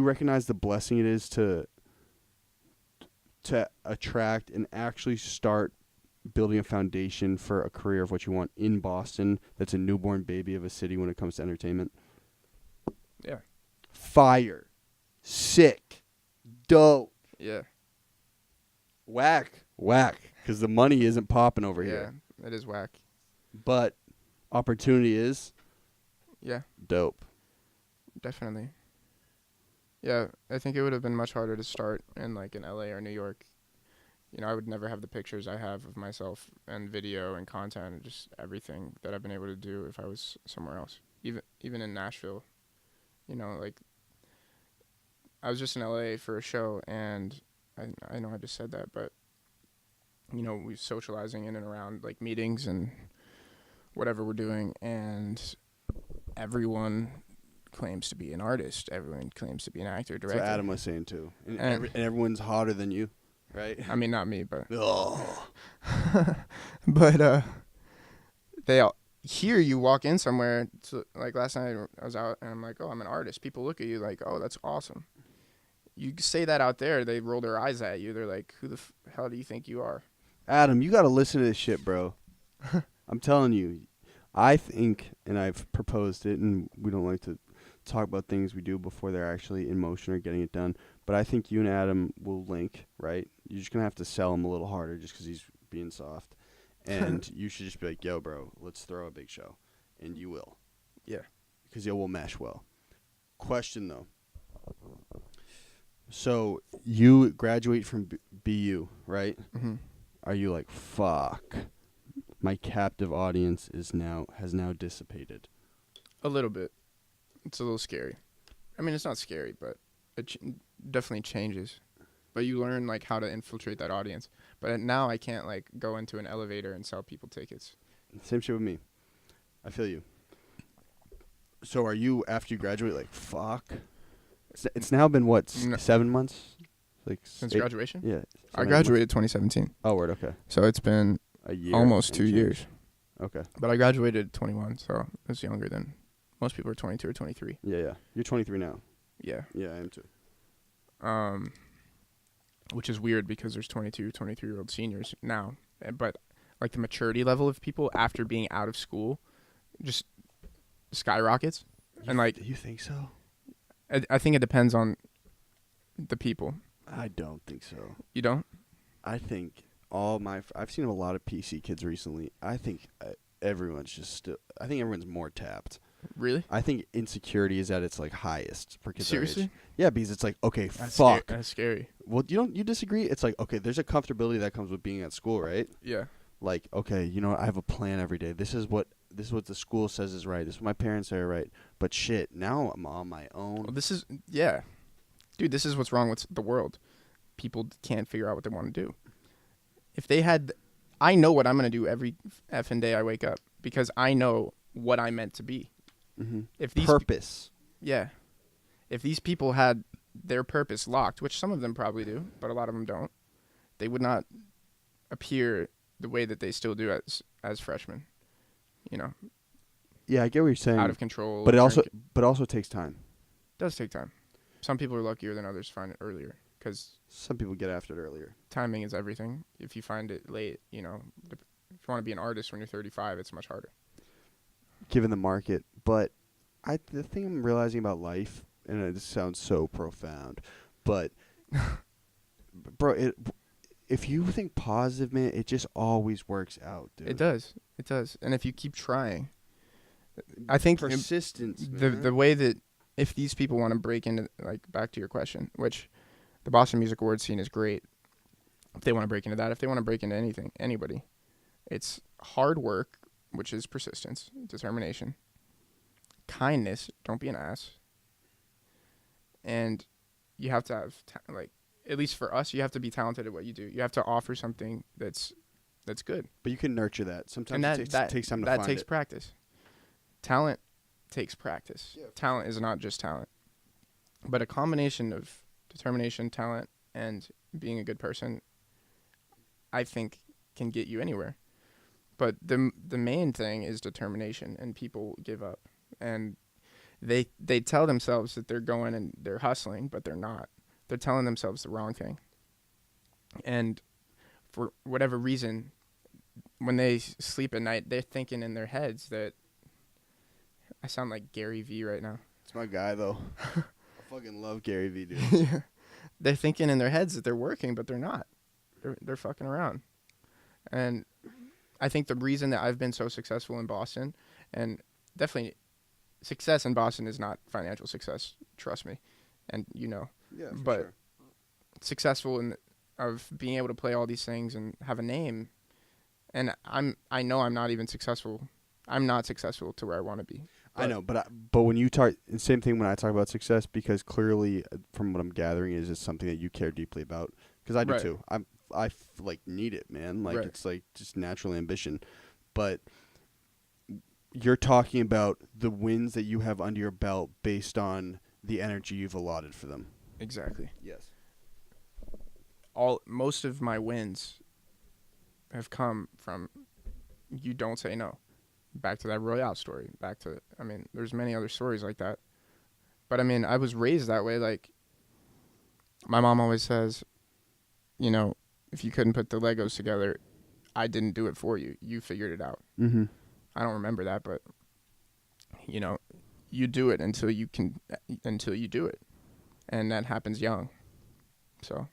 recognize the blessing it is to attract and actually start building a foundation for a career of what you want in Boston that's a newborn baby of a city when it comes to entertainment? Yeah. Fire. Sick. Dope. Yeah. Whack. Because the money isn't popping over here. Yeah, it is whack. But opportunity is dope. Definitely. Yeah, I think it would have been much harder to start in like in LA or New York. I would never have the pictures I have of myself and video and content and just everything that I've been able to do if I was somewhere else. Even in Nashville, like I was just in LA for a show, and I know I just said that, but we socializing in and around like meetings and whatever we're doing, and everyone claims to be an artist. Everyone claims to be an actor, director. That's what Adam was saying too. And everyone's hotter than you, right? I mean, not me, but Oh. but they all here. You walk in somewhere. Like last night, I was out, and I'm like, "Oh, I'm an artist." People look at you like, "Oh, that's awesome." You say that out there, they roll their eyes at you. They're like, "Who the hell do you think you are?" Adam, you got to listen to this shit, bro. I'm telling you. I think, and I've proposed it, and we don't like to talk about things we do before they're actually in motion or getting it done, but I think you and Adam will link, right? You're just going to have to sell him a little harder just because he's being soft. And you should just be like, yo, bro, let's throw a big show. And you will. Yeah. Because you will mesh well. Question, though. So you graduate from BU, right? Mm-hmm. Are you like, fuck, My captive audience has now dissipated. A little bit. It's a little scary. I mean, it's not scary, but it definitely changes. But you learn like how to infiltrate that audience. But now I can't like go into an elevator and sell people tickets. Same shit with me. I feel you. So are you, after you graduate, like, fuck? It's now been, what, 7 months? Like Since graduation? Yeah. I graduated 2017. Oh, word, okay. So it's been A year. almost 2 and change. years. Okay. But I graduated at 21, so I was younger than most people are 22 or 23. Yeah. You're 23 now. Yeah. Yeah, I am too. Which is weird because there's 22, 23-year-old seniors now. But like the maturity level of people after being out of school just skyrockets. And like, You think so? I think it depends on the people. I don't think so. You don't? I think I've seen a lot of PC kids recently. I think everyone's I think everyone's more tapped. Really? I think insecurity is at its like highest for kids. Seriously? Yeah, because it's like, okay, That's fuck. That's scary. Well, you disagree? It's like, okay, there's a comfortability that comes with being at school, right? Yeah. Like, okay, you know what? I have a plan every day. This is what the school says is right. This is what my parents say are right. But shit, now I'm on my own. Well, dude, this is what's wrong with the world. People can't figure out what they want to do. If they had, I know what I'm going to do every effing day I wake up because I know what I meant to be. Mm-hmm. If these Purpose. Yeah. If these people had their purpose locked, which some of them probably do, but a lot of them don't, they would not appear the way that they still do as freshmen. You know, Yeah, I get what you're saying. out of control. But it also takes time. does take time. Some people are luckier than others to find it earlier because Some people get after it earlier. timing is everything. If you find it late, you know, if you want to be an artist when you're 35, it's much harder. Given the market. But the thing I'm realizing about life, and this sounds so profound, but bro, if you think positive, man, it just always works out, dude. It does. It does. And if you keep trying, I think persistence. the way that if these people want to break into, like, back to your question, which the Boston Music Awards scene is great. If they want to break into that, if they want to break into anything, anybody, it's hard work, which is persistence, determination, kindness, don't be an ass, and you have to have at least for us, you have to be talented at what you do. You have to offer something that's good. But you can nurture that. Sometimes And it takes time to find it. That takes practice. Talent takes practice. Yeah. Talent is not just talent. But a combination of determination, talent, and being a good person, I think, can get you anywhere. But the main thing is determination, and people give up. And they tell themselves that they're going and they're hustling, but they're not. They're telling themselves the wrong thing. And for whatever reason, when they sleep at night, they're thinking in their heads that I sound like Gary V right now. It's my guy, though. I fucking love Gary V, dude. Yeah. They're thinking in their heads that they're working, but they're not. They're fucking around. And I think the reason that I've been so successful in Boston, and definitely success in Boston is not financial success, trust me. And you know. Yeah, for but sure. successful of being able to play all these things and have a name. And I know I'm not even successful. I'm not successful to where I want to be. I know, but when you talk, same thing when I talk about success, because clearly, from what I'm gathering, is something that you care deeply about. Because I do Right. too. I need it, man. Like, Right. it's like just natural ambition. But you're talking about the wins that you have under your belt based on the energy you've allotted for them. Exactly. Yes. Most of my wins have come from you don't say no. Back to that Royale story. There's many other stories like that. But I mean, I was raised that way. Like, my mom always says, you know, if you couldn't put the Legos together, I didn't do it for you. You figured it out. Mm-hmm. I don't remember that, but you know, you do it until you do it. And that happens young. So,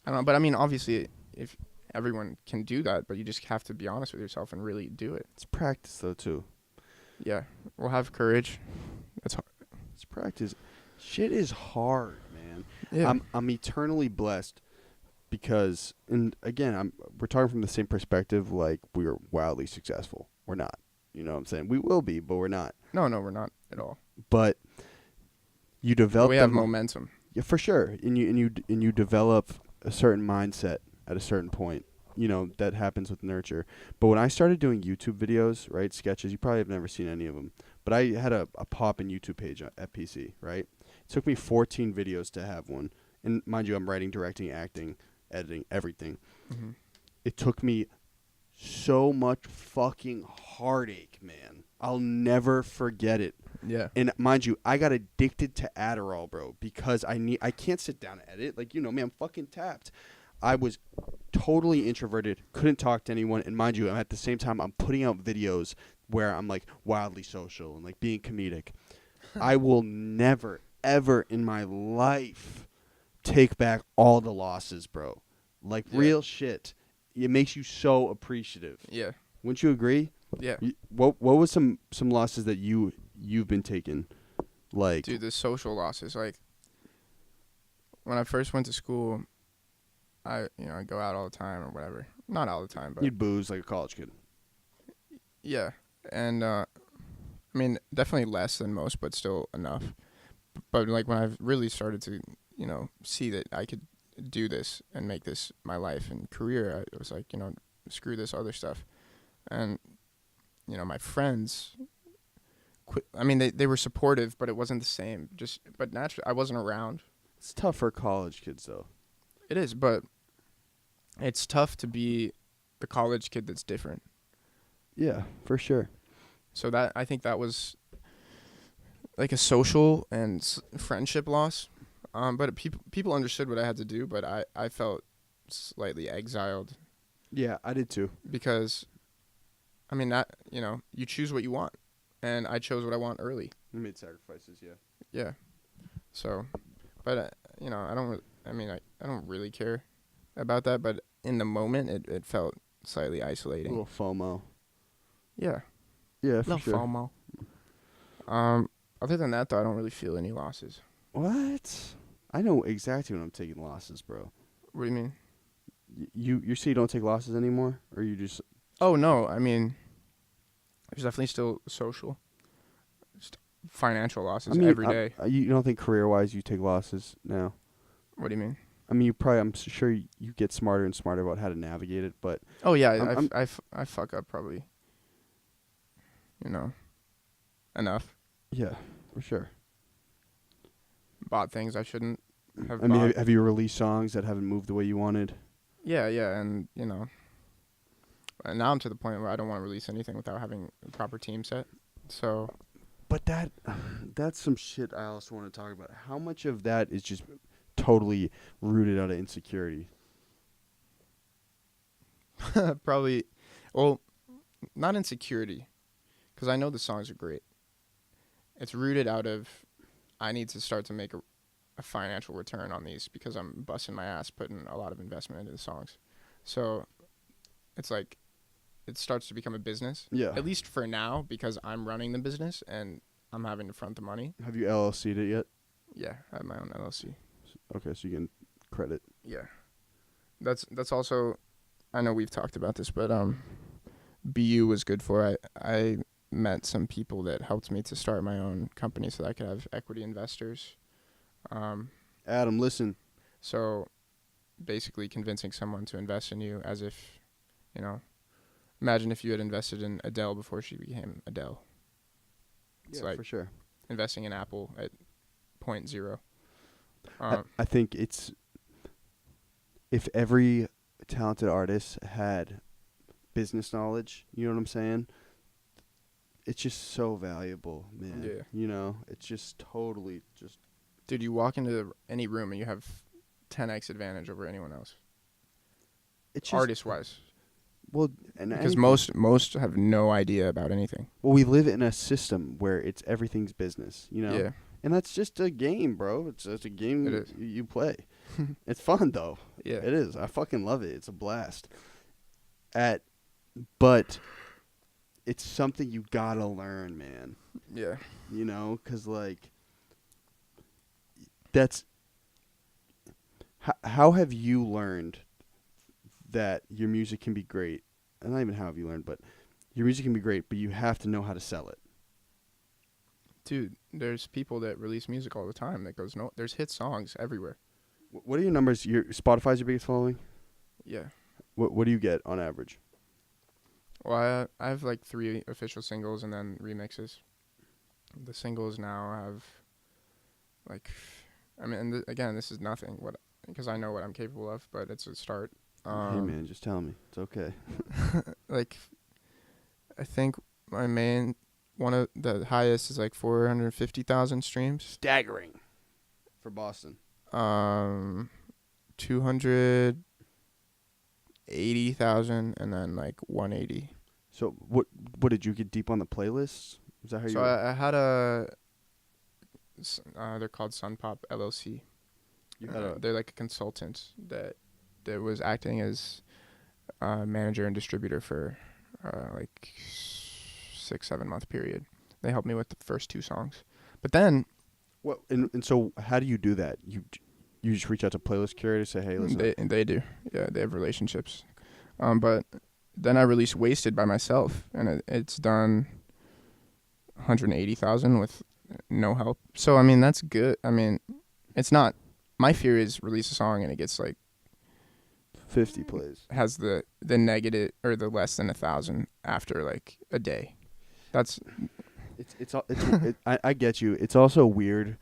I don't know. But I mean, obviously, if everyone can do that, but you just have to be honest with yourself and really do it. It's practice, though, too. Yeah. We'll have courage. That's hard. It's practice. Shit is hard, man. Yeah. I'm eternally blessed. because, and again, we're talking from the same perspective. Like, we're wildly successful. We're not. You know what I'm saying? We will be, but we're not. No, we're not at all. But you develop. We have momentum. Yeah, for sure. And you develop a certain mindset at a certain point. You know, that happens with nurture. But when I started doing YouTube videos, right, sketches, you probably have never seen any of them. But I had a pop-in YouTube page at PC, right? It took me 14 videos to have one. And mind you, I'm writing, directing, acting, editing, everything. Mm-hmm. It took me so much fucking heartache, man. I'll never forget it. Yeah. And mind you, I got addicted to Adderall, bro, because I can't sit down and edit. Like, you know me, I'm fucking tapped. I was totally introverted, couldn't talk to anyone, and mind you, at the same time, I'm putting out videos where I'm, like, wildly social and, like, being comedic. I will never, ever in my life take back all the losses, bro. Like, real shit. It makes you so appreciative. Yeah. Wouldn't you agree? Yeah. What was some losses that you've been taking? Like, dude, the social losses. Like, when I first went to school, I go out all the time or whatever. Not all the time, but you'd booze like a college kid. Yeah, and I mean, definitely less than most, but still enough. But like when I really started to, see that I could do this and make this my life and career, I was like, screw this other stuff. And my friends quit. I mean, they were supportive, but it wasn't the same. But naturally, I wasn't around. It's tough for college kids, though. It is, but it's tough to be the college kid that's different. Yeah, for sure. So I think that was like a social and friendship loss. But people understood what I had to do, but I felt slightly exiled. Yeah, I did too. Because, I mean, you choose what you want, and I chose what I want early. You made sacrifices, yeah. Yeah. So, but I don't really care about that. But in the moment, it felt slightly isolating. A little FOMO. Yeah. Yeah, for sure. FOMO. Other than that, though, I don't really feel any losses. What? I know exactly when I'm taking losses, bro. What do you mean? You say you don't take losses anymore, or you just? Oh no, I mean, there's definitely still social, just financial losses every day. You don't think career-wise you take losses now? What do you mean? I mean, I'm sure you get smarter and smarter about how to navigate it, but. Oh yeah, I fuck up probably. Enough. Yeah, for sure. Bought things I shouldn't have. I mean, have you released songs that haven't moved the way you wanted? Yeah, and and now I'm to the point where I don't want to release anything without having a proper team set. So. But that's some shit I also want to talk about. How much of that is just totally rooted out of insecurity? Probably, well, not insecurity, because I know the songs are great. It's rooted out of, I need to start to make a financial return on these because I'm busting my ass putting a lot of investment into the songs. So it's like, it starts to become a business. Yeah. At least for now, because I'm running the business and I'm having to front the money. Have you LLC'd it yet? Yeah, I have my own LLC. Okay, so you can credit. Yeah. That's also, I know we've talked about this, but BU was good for. I met some people that helped me to start my own company so that I could have equity investors. Adam, listen. So basically convincing someone to invest in you as if, imagine if you had invested in Adele before she became Adele. It's like for sure. Investing in Apple at 0.0. I think it's, if every talented artist had business knowledge, you know what I'm saying? It's just so valuable, man. Yeah. It's just totally just. Dude, you walk into any room and you have 10x advantage over anyone else. It's just artist-wise. Well, and because most have no idea about anything. Well, we live in a system where everything's business, Yeah. And that's just a game, bro. It's a game you play. It's fun though. Yeah. It is. I fucking love it. It's a blast. But it's something you gotta learn, man. Yeah. 'Cause like that's how have you learned that your music can be great? And not even how have you learned, but your music can be great, but you have to know how to sell it. Dude, there's people that release music all the time that goes no. There's hit songs everywhere. What are your numbers? Your Spotify's your biggest following? Yeah. What do you get on average? Well, I have like 3 official singles and then remixes. The singles now have like, I mean, and again, this is nothing because I know what I'm capable of, but it's a start. Hey man, just tell me. It's okay. Like, I think my main one of the highest is like 450,000 streams. Staggering for Boston. 280,000 and then like 180. So what did you get deep on the playlists? Is that how you? So I had a. They're called Sun Pop LLC. They're like a consultant that was acting as manager and distributor for like 6-7 month period. They helped me with the first 2 songs, but then. What and so how do you do that? You just reach out to playlist curators, say, hey, listen. They do, yeah. They have relationships, but then I released Wasted by myself, and it's done 180,000 with no help. So I mean that's good. I mean, it's not. My fear is release a song and it gets like 50 plays. Has the negative or the less than 1,000 after like a day. That's. I get you. It's also weird.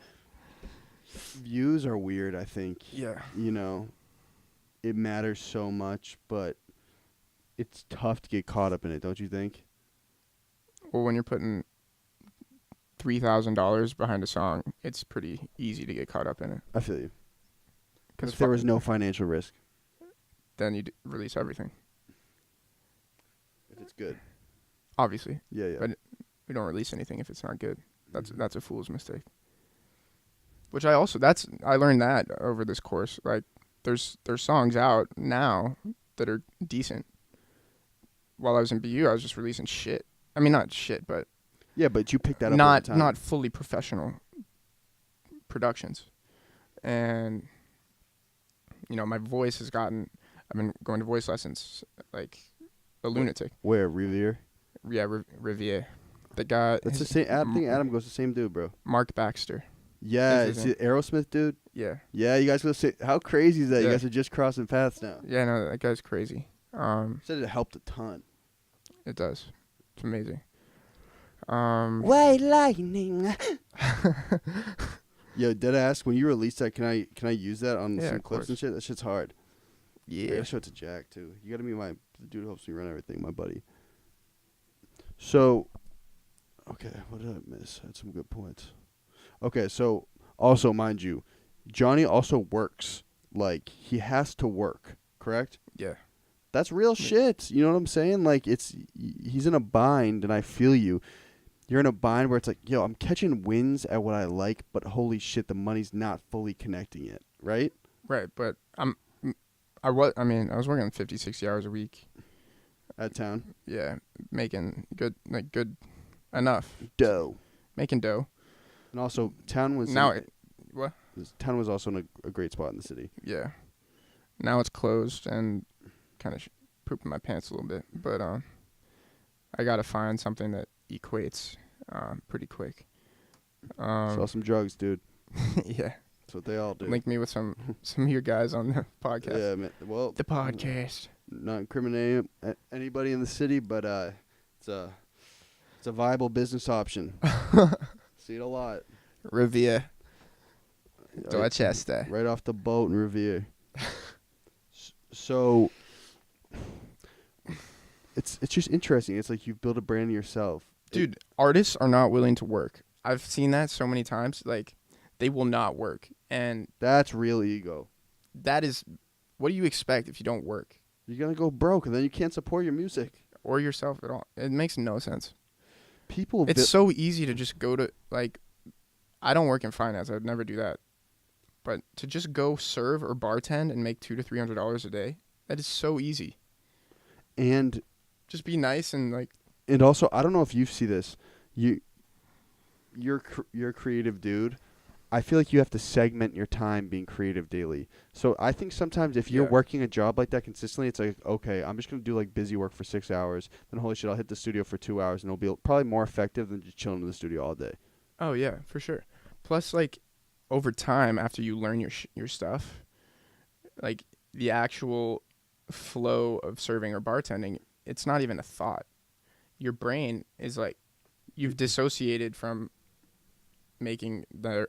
Views are weird, I think. Yeah. You know, it matters so much, but it's tough to get caught up in it, don't you think? Well, when you're putting $3,000 behind a song, it's pretty easy to get caught up in it. I feel you. Because if there was no financial risk, then you'd release everything. If it's good. Obviously. Yeah. But we don't release anything if it's not good. That's a fool's mistake. Which I learned that over this course. Like there's songs out now that are decent. While I was in BU, I was just releasing shit. I mean, not shit, but yeah, but you picked that up over time. Not fully professional productions. And you know, my voice has gotten. I've been going to voice lessons like a lunatic. Where Revere? Yeah, Revere. The guy. That's the same. I think Adam goes the same dude, bro. Mark Baxter. Yeah, it's the Aerosmith dude. Yeah. Yeah, you guys go say. How crazy is that? Yeah. You guys are just crossing paths now. Yeah, no, that guy's crazy. Said it helped a ton. It does. It's amazing. White lightning. Yo, deadass. When you release that, can I use that on some clips and shit? That shit's hard. Yeah. I gotta show it to Jack too. You gotta meet the dude who helps me run everything, my buddy. So, okay, what did I miss? I had some good points. Okay, so also mind you, Jonny also works. Like he has to work, correct? Yeah. That's real shit. You know what I'm saying? Like he's in a bind, and I feel you. You're in a bind where it's like, yo, I'm catching wins at what I like, but holy shit, the money's not fully connecting it, right? Right, but I was working 50, 60 hours a week. At town? Yeah, making good enough. Dough. Making dough. And also, town was... What? Town was also in a great spot in the city. Yeah. Now it's closed and kind of pooping my pants a little bit. But I got to find something that equates pretty quick. Sell some drugs, dude. Yeah. That's what they all do. Link me with some of your guys on the podcast. Yeah, man. Well, the podcast. Not incriminating anybody in the city, but it's a viable business option. See it a lot. Revere. Dorchester. Right off the boat in Revere. So it's just interesting. It's like you've built a brand yourself. Dude, artists are not willing to work. I've seen that so many times. Like, they will not work. And that's real ego. That is, what do you expect if you don't work? You're going to go broke, and then you can't support your music. Or yourself at all. It makes no sense. It's so easy to just go to, like, I don't work in finance. I would never do that. But to just go serve or bartend and make $200 to $300 a day, that is so easy. And just be nice and, like. And also, I don't know if you see this. You're a creative dude, I feel like you have to segment your time being creative daily. So I think sometimes if you're Yeah. working a job like that consistently, it's like, okay, I'm just going to do like busy work for 6 hours. Then holy shit, I'll hit the studio for 2 hours and it'll be probably more effective than just chilling in the studio all day. Oh yeah, for sure. Plus, like, over time, after you learn your stuff, like the actual flow of serving or bartending, it's not even a thought. Your brain is like, you've dissociated from making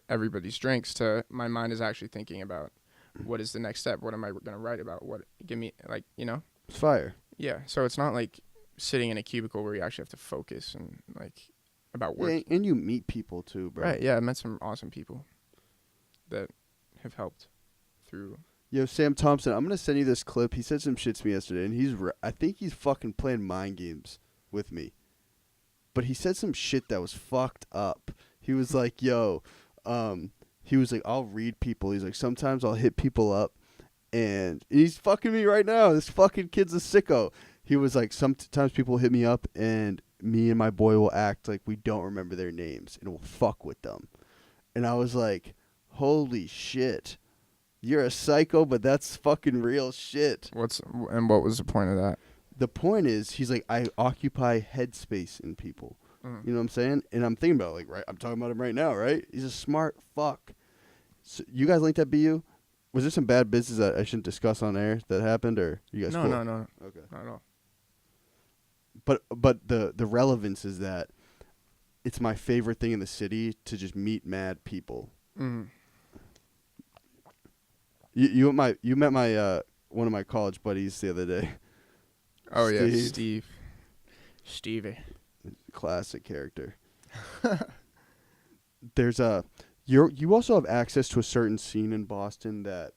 everybody's drinks to my mind is actually thinking about what is the next step, what am I going to write about, what give me, like, you know. It's fire. Yeah, so it's not like sitting in a cubicle where you actually have to focus and like about work. Yeah, and you meet people too, bro. Right, yeah, I met some awesome people that have helped through. Yo, Sam Thompson, I'm going to send you this clip. He said some shit to me yesterday, and I think he's fucking playing mind games with me. But he said some shit that was fucked up. He was like, yo, he was like, I'll read people. He's like, sometimes I'll hit people up, and he's fucking me right now. This fucking kid's a sicko. He was like, sometimes people hit me up, and me and my boy will act like we don't remember their names, and we'll fuck with them. And I was like, holy shit. You're a psycho, but that's fucking real shit. What was the point of that? The point is, he's like, I occupy headspace in people. Mm. You know what I'm saying? And I'm thinking about, like, right, I'm talking about him right now, right? He's a smart fuck. So you guys linked at BU? Was there some bad business that I shouldn't discuss on air that happened, or you guys? No. Okay. Not at all. But the relevance is that it's my favorite thing in the city to just meet mad people. Mm. You met my one of my college buddies the other day. Oh yeah, Stevie. Classic character. There's you also have access to a certain scene in Boston that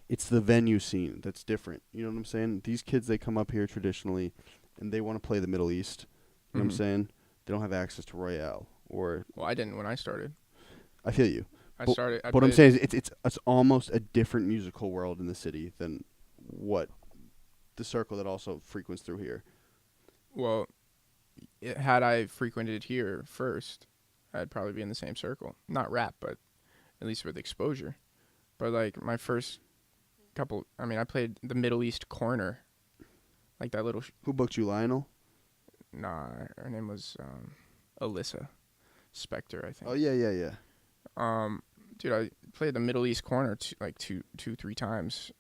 it's the venue scene that's different. You know what I'm saying? These kids, they come up here traditionally and they want to play the Middle East. You know what I'm saying? They don't have access to Royale or. Well, I didn't when I started. I feel you. What I'm saying is it's almost a different musical world in the city than what the circle that also frequents through here. Well, had I frequented here first, I'd probably be in the same circle. Not rap, but at least with exposure. But like my first couple, I played the Middle East corner, like that little. Who booked you, Lionel? Nah, her name was Alyssa Spector, I think. Oh yeah. Dude, I played the Middle East corner two, 3 times.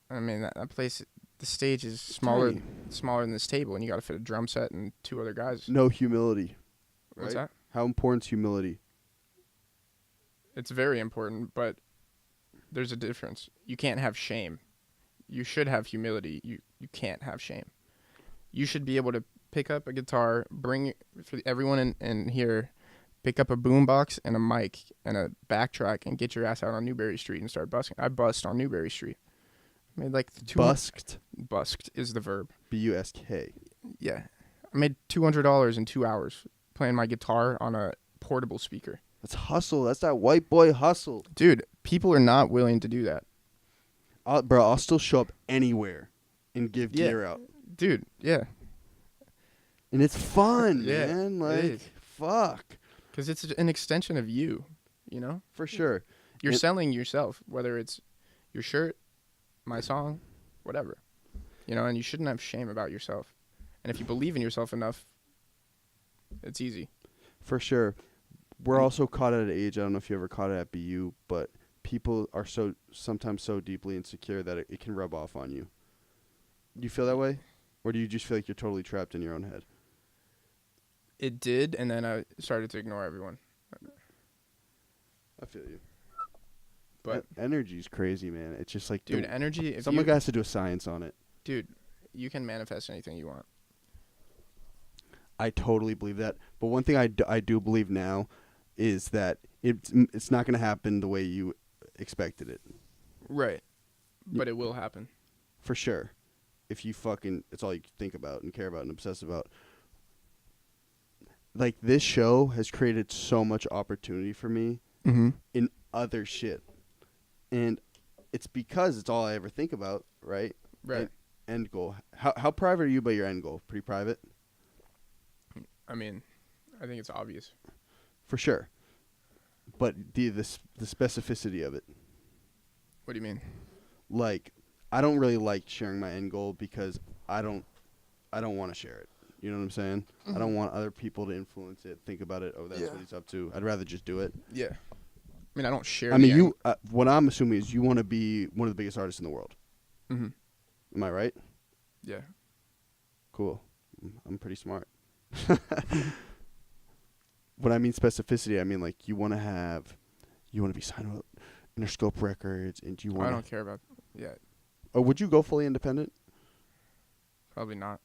I mean, that place, the stage is smaller than this table, and you got to fit a drum set and 2 other guys. No humility. What's right? that? How important is humility? It's very important, but there's a difference. You can't have shame. You should have humility. You can't have shame. You should be able to pick up a guitar, bring for everyone in here. Pick up a boombox and a mic and a backtrack and get your ass out on Newberry Street and start busking. I bust on Newberry Street. I made like Busked. Busked is the verb. B-U-S-K. Yeah. I made $200 in 2 hours playing my guitar on a portable speaker. That's hustle. That's that white boy hustle. Dude, people are not willing to do that. I'll still show up anywhere and give gear out. Dude, yeah. And it's fun, Yeah, man. it Like, is. fuck. Because it's an extension of you, you know? For sure. You're selling yourself, whether it's your shirt, my song, whatever. You know, and you shouldn't have shame about yourself. And if you believe in yourself enough, it's easy. For sure. We're also caught at an age, I don't know if you ever caught it at BU, but people are sometimes so deeply insecure that it can rub off on you. Do you feel that way? Or do you just feel like you're totally trapped in your own head? It did, and then I started to ignore everyone. I feel you. But energy's crazy, man. It's just like, dude, energy. Someone has to do a science on it. Dude, you can manifest anything you want. I totally believe that. But one thing I do believe now is that it's not going to happen the way you expected it. Right. But it will happen. For sure. If you it's all you think about and care about and obsess about. Like, this show has created so much opportunity for me in other shit. And it's because it's all I ever think about, right? Right. End goal. How private are you about your end goal? Pretty private? I mean, I think it's obvious. For sure. but the specificity of it. What do you mean? Like, I don't really like sharing my end goal because I don't want to share it. You know what I'm saying? I don't want other people to influence it, think about it. Oh, that's what he's up to. I'd rather just do it. Yeah. I mean, I don't share. I mean, what I'm assuming is you want to be one of the biggest artists in the world. Mm-hmm. Am I right? Yeah. Cool. I'm pretty smart. When I mean specificity, I mean like you want to be signed with Interscope Records, and you want. I don't care about. Yeah. Oh, would you go fully independent? Probably not.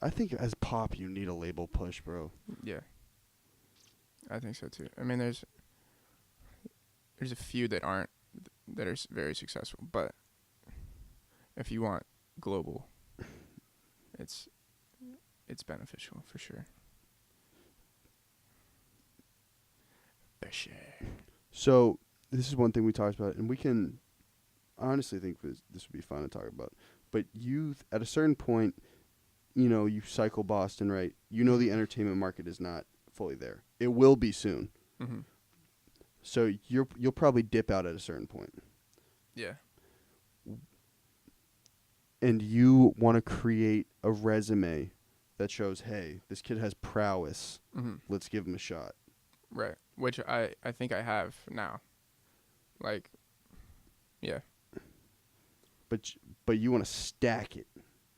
I think as pop, you need a label push, bro. Yeah. I think so too. I mean, there's a few that aren't that are very successful, but if you want global, it's beneficial for sure. For sure. So this is one thing we talked about, and I honestly think this would be fun to talk about. But at a certain point, you cycle Boston, right? You know the entertainment market is not fully there. It will be soon. Mm-hmm. So you'll probably dip out at a certain point. Yeah. And you want to create a resume that shows, hey, this kid has prowess. Mm-hmm. Let's give him a shot. Right. Which I think I have now. Like, yeah. But you want to stack it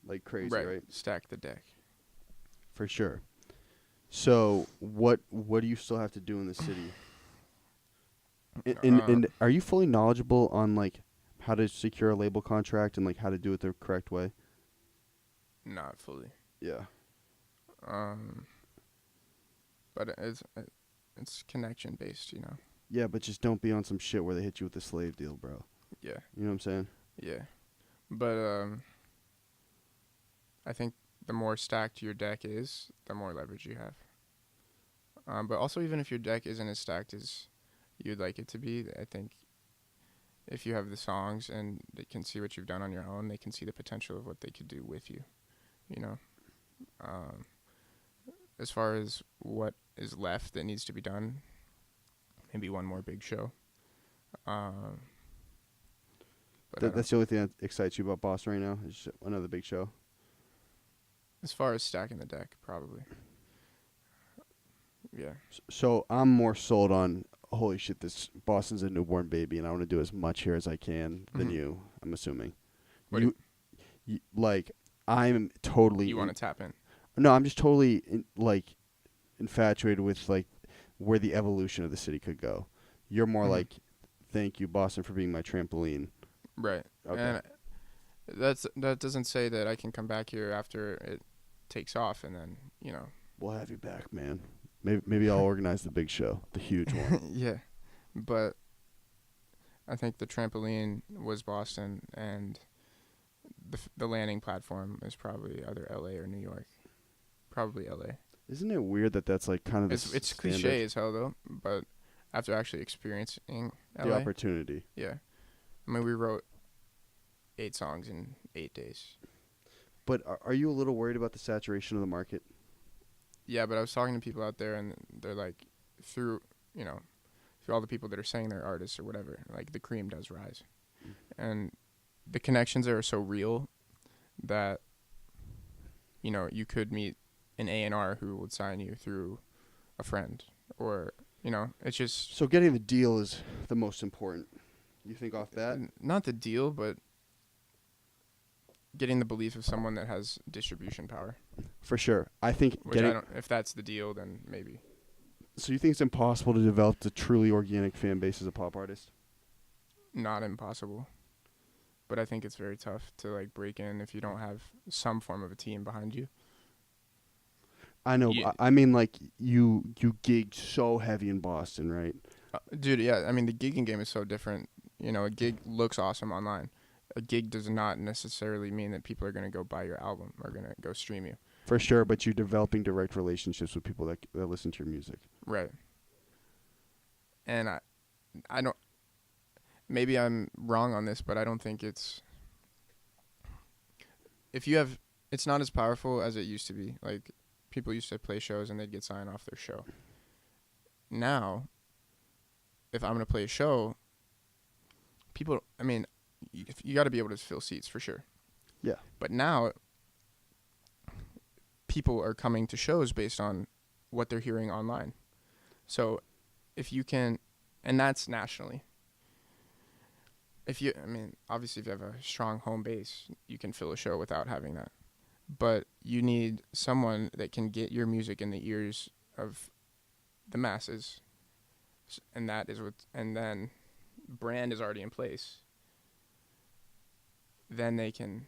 like crazy, right? Stack the deck. For sure. So what do you still have to do in the city? And are you fully knowledgeable on like how to secure a label contract and like how to do it the correct way? Not fully. Yeah. But it's connection based, Yeah, but just don't be on some shit where they hit you with a slave deal, bro. Yeah. You know what I'm saying? Yeah. But I think the more stacked your deck is, the more leverage you have. But also, even if your deck isn't as stacked as you'd like it to be, I think if you have the songs and they can see what you've done on your own, they can see the potential of what they could do with you. As far as what is left that needs to be done, maybe one more big show. But that's the only thing that excites you about Boston right now is just another big show. As far as stacking the deck, probably. Yeah. So I'm more sold on, holy shit, this Boston's a newborn baby, and I want to do as much here as I can than you, I'm assuming. You I'm totally... You want to tap in? No, I'm just totally, infatuated with, where the evolution of the city could go. You're more like, thank you, Boston, for being my trampoline. Right. Okay. And that doesn't say that I can come back here after it takes off and then, We'll have you back, man. Maybe I'll organize the big show, the huge one. Yeah. But I think the trampoline was Boston, and the landing platform is probably either LA or New York. Probably LA. Isn't it weird that that's kind of it's cliche as hell though, but after actually experiencing LA, the opportunity. Yeah. I mean, we wrote 8 songs in 8 days. But are you a little worried about the saturation of the market? Yeah, but I was talking to people out there, and they're like, through all the people that are saying they're artists or whatever, like the cream does rise. And the connections there are so real that, you could meet an A&R who would sign you through a friend, or, it's just... So getting the deal is the most important. You think off that? Not the deal, but getting the belief of someone that has distribution power. For sure. I think if that's the deal, then maybe. So you think it's impossible to develop a truly organic fan base as a pop artist? Not impossible. But I think it's very tough to break in if you don't have some form of a team behind you. I know. Yeah. I mean, you gigged so heavy in Boston, right? Dude, yeah. I mean, the gigging game is so different. A gig looks awesome online. A gig does not necessarily mean that people are going to go buy your album or going to go stream you. For sure, but you're developing direct relationships with people that listen to your music. Right. And I don't... Maybe I'm wrong on this, but I don't think it's... It's not as powerful as it used to be. People used to play shows and they'd get signed off their show. Now, if I'm gonna play a show, people, I mean, you got to be able to fill seats for sure. Yeah. But now, people are coming to shows based on what they're hearing online. So, if you can, and that's nationally. Obviously, if you have a strong home base, you can fill a show without having that. But you need someone that can get your music in the ears of the masses, and that is what. And then, brand is already in place. Then they can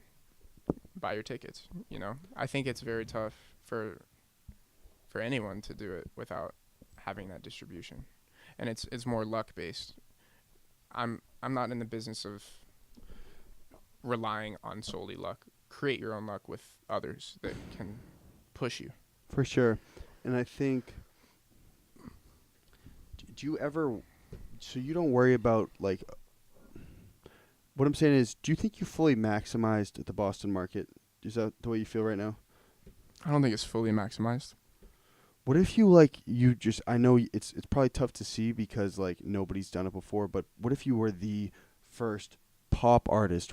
buy your tickets. You know, I think it's very tough for anyone to do it without having that distribution, and it's more luck based. I'm not in the business of relying on solely luck. Create your own luck with others that can push you. For sure. And I think, do you ever, so you don't worry about, like, what I'm saying is, do you think you fully maximized the Boston market? Is that the way you feel right now? I don't think it's fully maximized. What if you just, I know it's probably tough to see because, like, nobody's done it before, but what if you were the first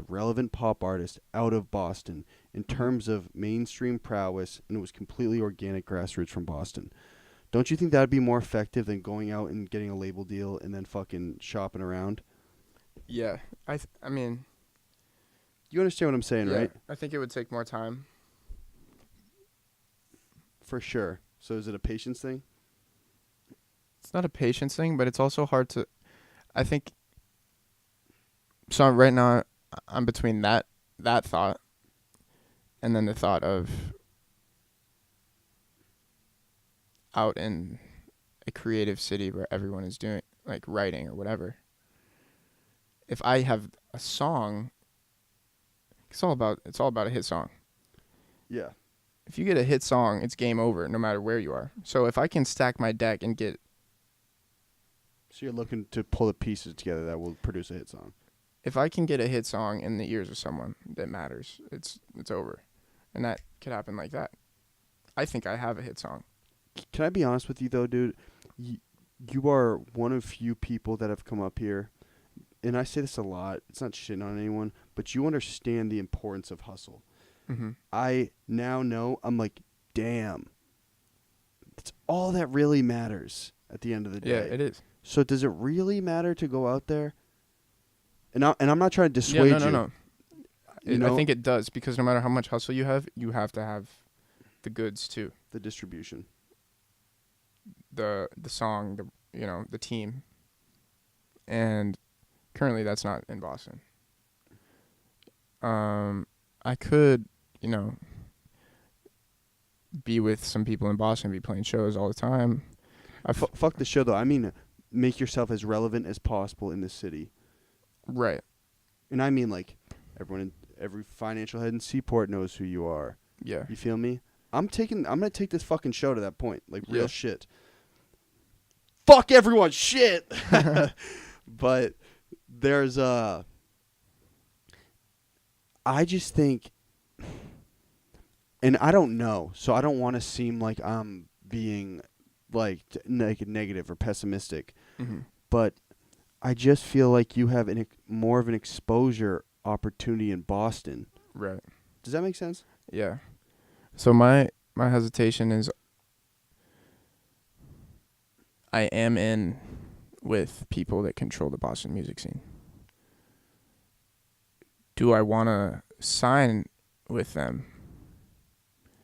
relevant pop artist out of Boston in terms of mainstream prowess, and it was completely organic grassroots from Boston? Don't you think that would be more effective than going out and getting a label deal and then fucking shopping around? Yeah. I mean... You understand what I'm saying, yeah, right? I think it would take more time. For sure. So is it a patience thing? It's not a patience thing, but it's also hard to... I think... So right now, I'm between that thought and then the thought of out in a creative city where everyone is doing, like, writing or whatever. If I have a song, it's all about a hit song. Yeah. If you get a hit song, it's game over no matter where you are. So if I can stack my deck and get... So you're looking to pull the pieces together that will produce a hit song. If I can get a hit song in the ears of someone that matters, it's over. And that could happen like that. I think I have a hit song. Can I be honest with you, though, dude? You are one of few people that have come up here, and I say this a lot. It's not shitting on anyone, but you understand the importance of hustle. Mm-hmm. I now know, I'm like, damn. That's all that really matters at the end of the day. Yeah, it is. So does it really matter to go out there? And I'm not trying to dissuade you. No. You know? I think it does, because no matter how much hustle you have to have the goods too. The distribution. The song, the team. And currently that's not in Boston. I could, be with some people in Boston, be playing shows all the time. Fuck the show, though. I mean, make yourself as relevant as possible in the city. Right. And I mean, like, every financial head in Seaport knows who you are. Yeah. You feel me? I'm gonna take this fucking show to that point. Like, real shit. Fuck everyone, shit! But there's I just think, and I don't know, so I don't want to seem like I'm being, like, negative or pessimistic. Mm-hmm. But I just feel like you have more of an exposure opportunity in Boston. Right. Does that make sense? Yeah. So my hesitation is I am in with people that control the Boston music scene. Do I want to sign with them?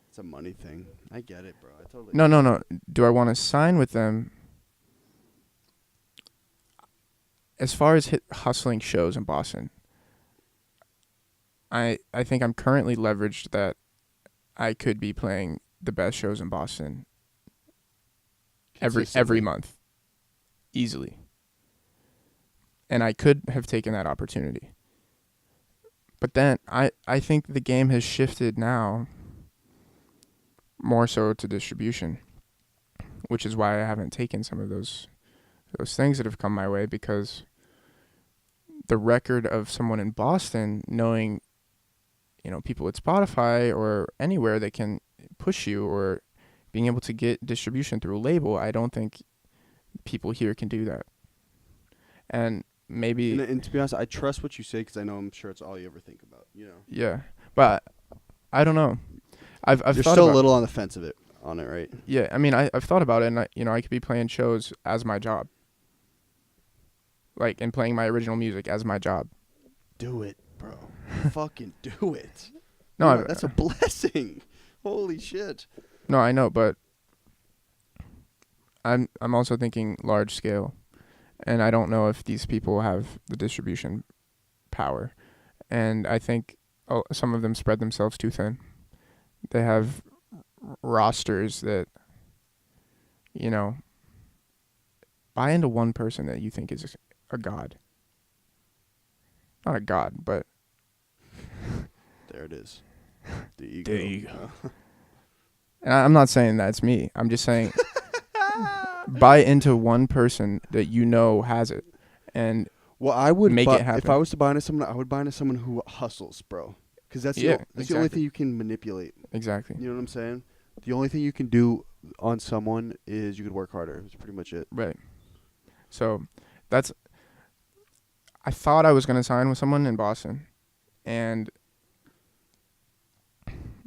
It's a money thing. I get it, bro. I totally. No. Do I want to sign with them? As far as hustling shows in Boston, I think I'm currently leveraged that I could be playing the best shows in Boston every month, easily. And I could have taken that opportunity. But then I think the game has shifted now more so to distribution, which is why I haven't taken some of those things that have come my way, because the record of someone in Boston knowing, people at Spotify or anywhere that can push you, or being able to get distribution through a label, I don't think people here can do that. and maybe And to be honest, I trust what you say because I'm sure it's all you ever think about. yeah, but I don't know. I've You're thought still about, a little on the fence of it on it, right? yeah. I mean, I've thought about it, and I could be playing shows as my job, like, and playing my original music as my job. Do it, bro. Fucking do it. No, That's a blessing. Holy shit. No, I know, but I'm also thinking large scale, and I don't know if these people have the distribution power, and I think some of them spread themselves too thin. They have rosters that, buy into one person that you think is a god. Not a god, but There it is. The ego. The ego. And I'm not saying that's me. I'm just saying buy into one person that has it, and Well, I would make it happen. If I was to buy into someone, I would buy into someone who hustles, bro. Because that's the only thing you can manipulate. Exactly. You know what I'm saying? The only thing you can do on someone is you could work harder. That's pretty much it. Right. So I thought I was going to sign with someone in Boston, and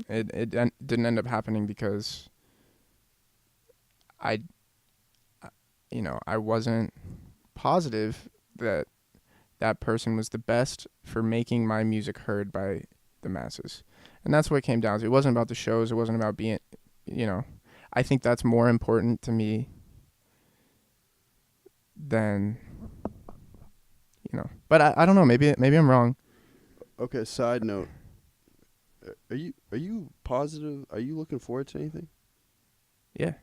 it didn't end up happening because I wasn't positive that person was the best for making my music heard by the masses. And that's what it came down to. It wasn't about the shows. It wasn't about being, I think that's more important to me than, but I don't know. Maybe I'm wrong. Okay, side note. Are you positive? Are you looking forward to anything? Yeah.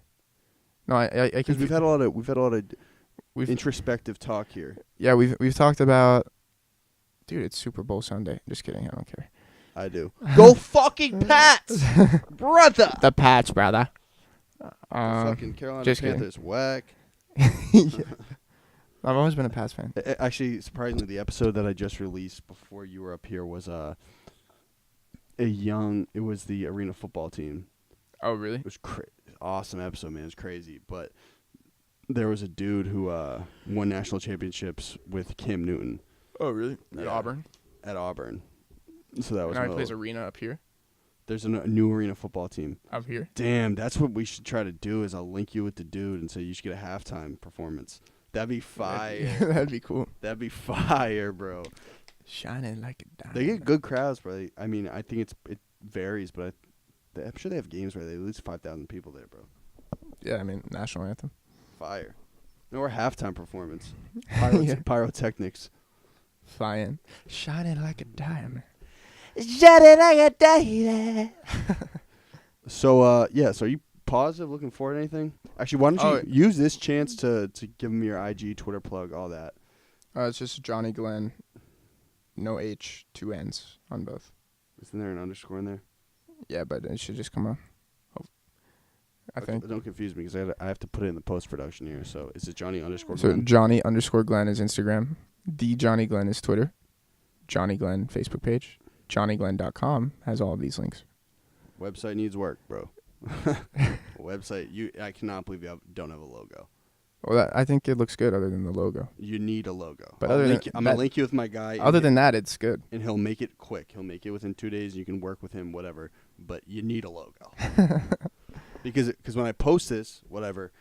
No, I Because we've had a lot of introspective talk here. Yeah, we've talked about, dude, it's Super Bowl Sunday. Just kidding, I don't care. I do. Go fucking Pats, brother. The Pats, brother. Fucking Carolina just Panthers, whack. Yeah. I've always been a Pats fan. Actually, surprisingly, the episode that I just released before you were up here was it was the arena football team. Oh, really? It was awesome episode, man. It was crazy. But there was a dude who won national championships with Cam Newton. Oh, really? At Yeah. Auburn? At Auburn. So that was Now he plays arena up here? There's a new arena football team. Up here? Damn, that's what we should try to do is I'll link you with the dude and say you should get a halftime performance. That'd be fire. That'd be cool. That'd be fire, bro. Shining like a diamond. They get good crowds, bro. I mean, I think it varies, but I'm sure they have games where they lose 5,000 people there, bro. Yeah, I mean, national anthem. Fire. No, or halftime performance. Yeah. Pyrotechnics. Flying. Shining like a diamond. Shining like a diamond. So, so are you positive, looking forward to anything? Actually, why don't you use this chance to give them your IG, Twitter plug, all that? It's just Jonny Glenn. No H, 2 N's on both. Isn't there an underscore in there? Yeah, but it should just come up. I think. Don't confuse me because I have to put it in the post-production here. So is it Jonny_Glenn? So Jonny_Glenn is Instagram. The Jonny Glenn is Twitter. Jonny Glenn Facebook page. JonnyGlenn.com has all of these links. Website needs work, bro. Website. I cannot believe you don't have a logo. Well, I think it looks good other than the logo. You need a logo. But I'm going to link you with my guy. Other than that, it's good. And he'll make it quick. He'll make it within 2 days. You can work with him, whatever. But you need a logo. Because when I post this, whatever,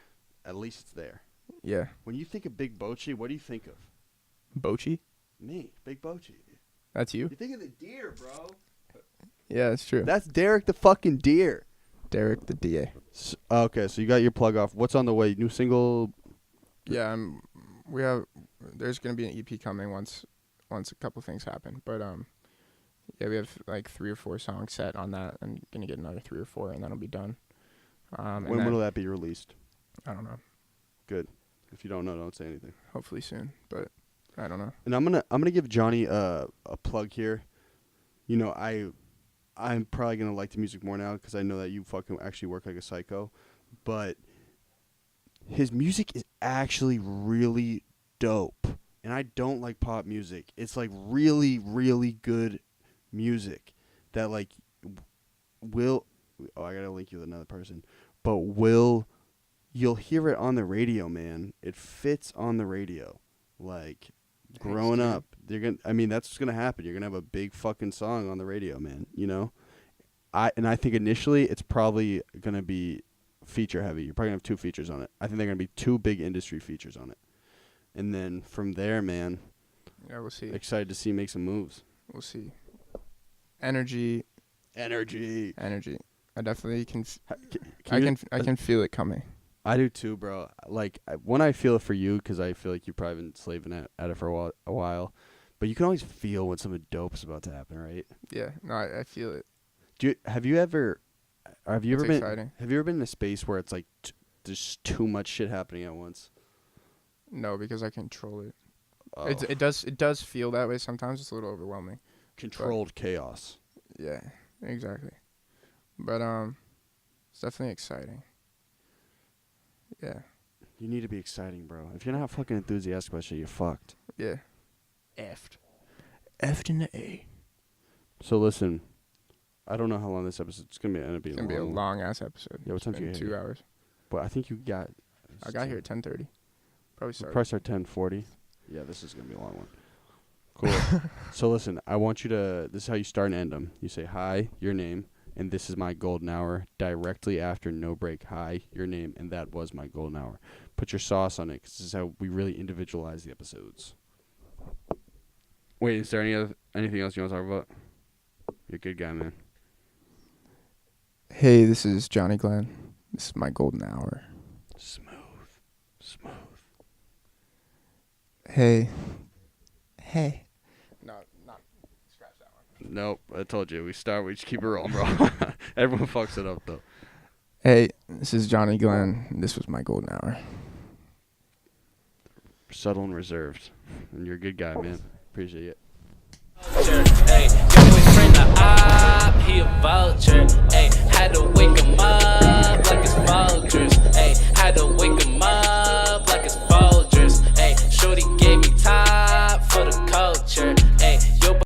at least it's there. Yeah. When you think of Big Bochi, what do you think of? Bochi? Me, Big Bochi. That's you? You think of the deer, bro. Yeah, that's true. That's Derek the fucking deer. Derek the DA. Okay, so you got your plug off. What's on the way? New single? Yeah, there's going to be an EP coming once a couple things happen. But yeah, we have like 3 or 4 songs set on that. I'm going to get another 3 or 4 and that'll be done. When will that be released? I don't know. Good. If you don't know, don't say anything. Hopefully soon, but I don't know. And I'm gonna give Jonny a plug here. You know, I'm probably gonna like the music more now because I know that you fucking actually work like a psycho. But his music is actually really dope, and I don't like pop music. It's like really, really good music that like will. Oh, I gotta link you with another person, but you'll hear it on the radio, man. It fits on the radio. Like, growing up, I mean, that's what's gonna happen. You're gonna have a big fucking song on the radio, man. You know, I think initially it's probably gonna be feature heavy. You're probably gonna have 2 features on it. I think they're gonna be 2 big industry features on it, and then from there, man. Yeah, we'll see. Excited to see you make some moves. We'll see. Energy. I definitely can. Can I can feel it coming. I do too, bro. Like, when I feel it for you, because I feel like you've probably been slaving at it for a while, but you can always feel when something dope's about to happen, right? Yeah, no, I feel it. Have you ever been exciting. Have you ever been in a space where it's like there's too much shit happening at once? No, because I control it. Oh. It does feel that way sometimes. It's a little overwhelming. Controlled chaos. Yeah, exactly. But it's definitely exciting. Yeah. You need to be exciting, bro. If you're not fucking enthusiastic about shit, you're fucked. Yeah. Effed in the A. So listen, I don't know how long this episode's gonna end up being. It's gonna be a long ass episode. Yeah, what time do you get 2 here? hours. But I think you got. I got here at 10:30. Probably start 10:40. Yeah, this is gonna be a long one. Cool. So listen, I want you to. This is how you start and end them. You say hi, your name, and this is my golden hour. Directly after no break, hi, your name, and that was my golden hour. Put your sauce on it, 'cause this is how we really individualize the episodes. Wait, is there anything else you want to talk about? You're a good guy, man. Hey, this is Jonny Glenn. This is my golden hour. Smooth. Hey. No, not scratch that one. Nope, I told you. We just keep it rolling, bro. Everyone fucks it up, though. Hey, this is Jonny Glenn. This was my golden hour. Subtle and reserved. And you're a good guy, man. Appreciate it. Hey,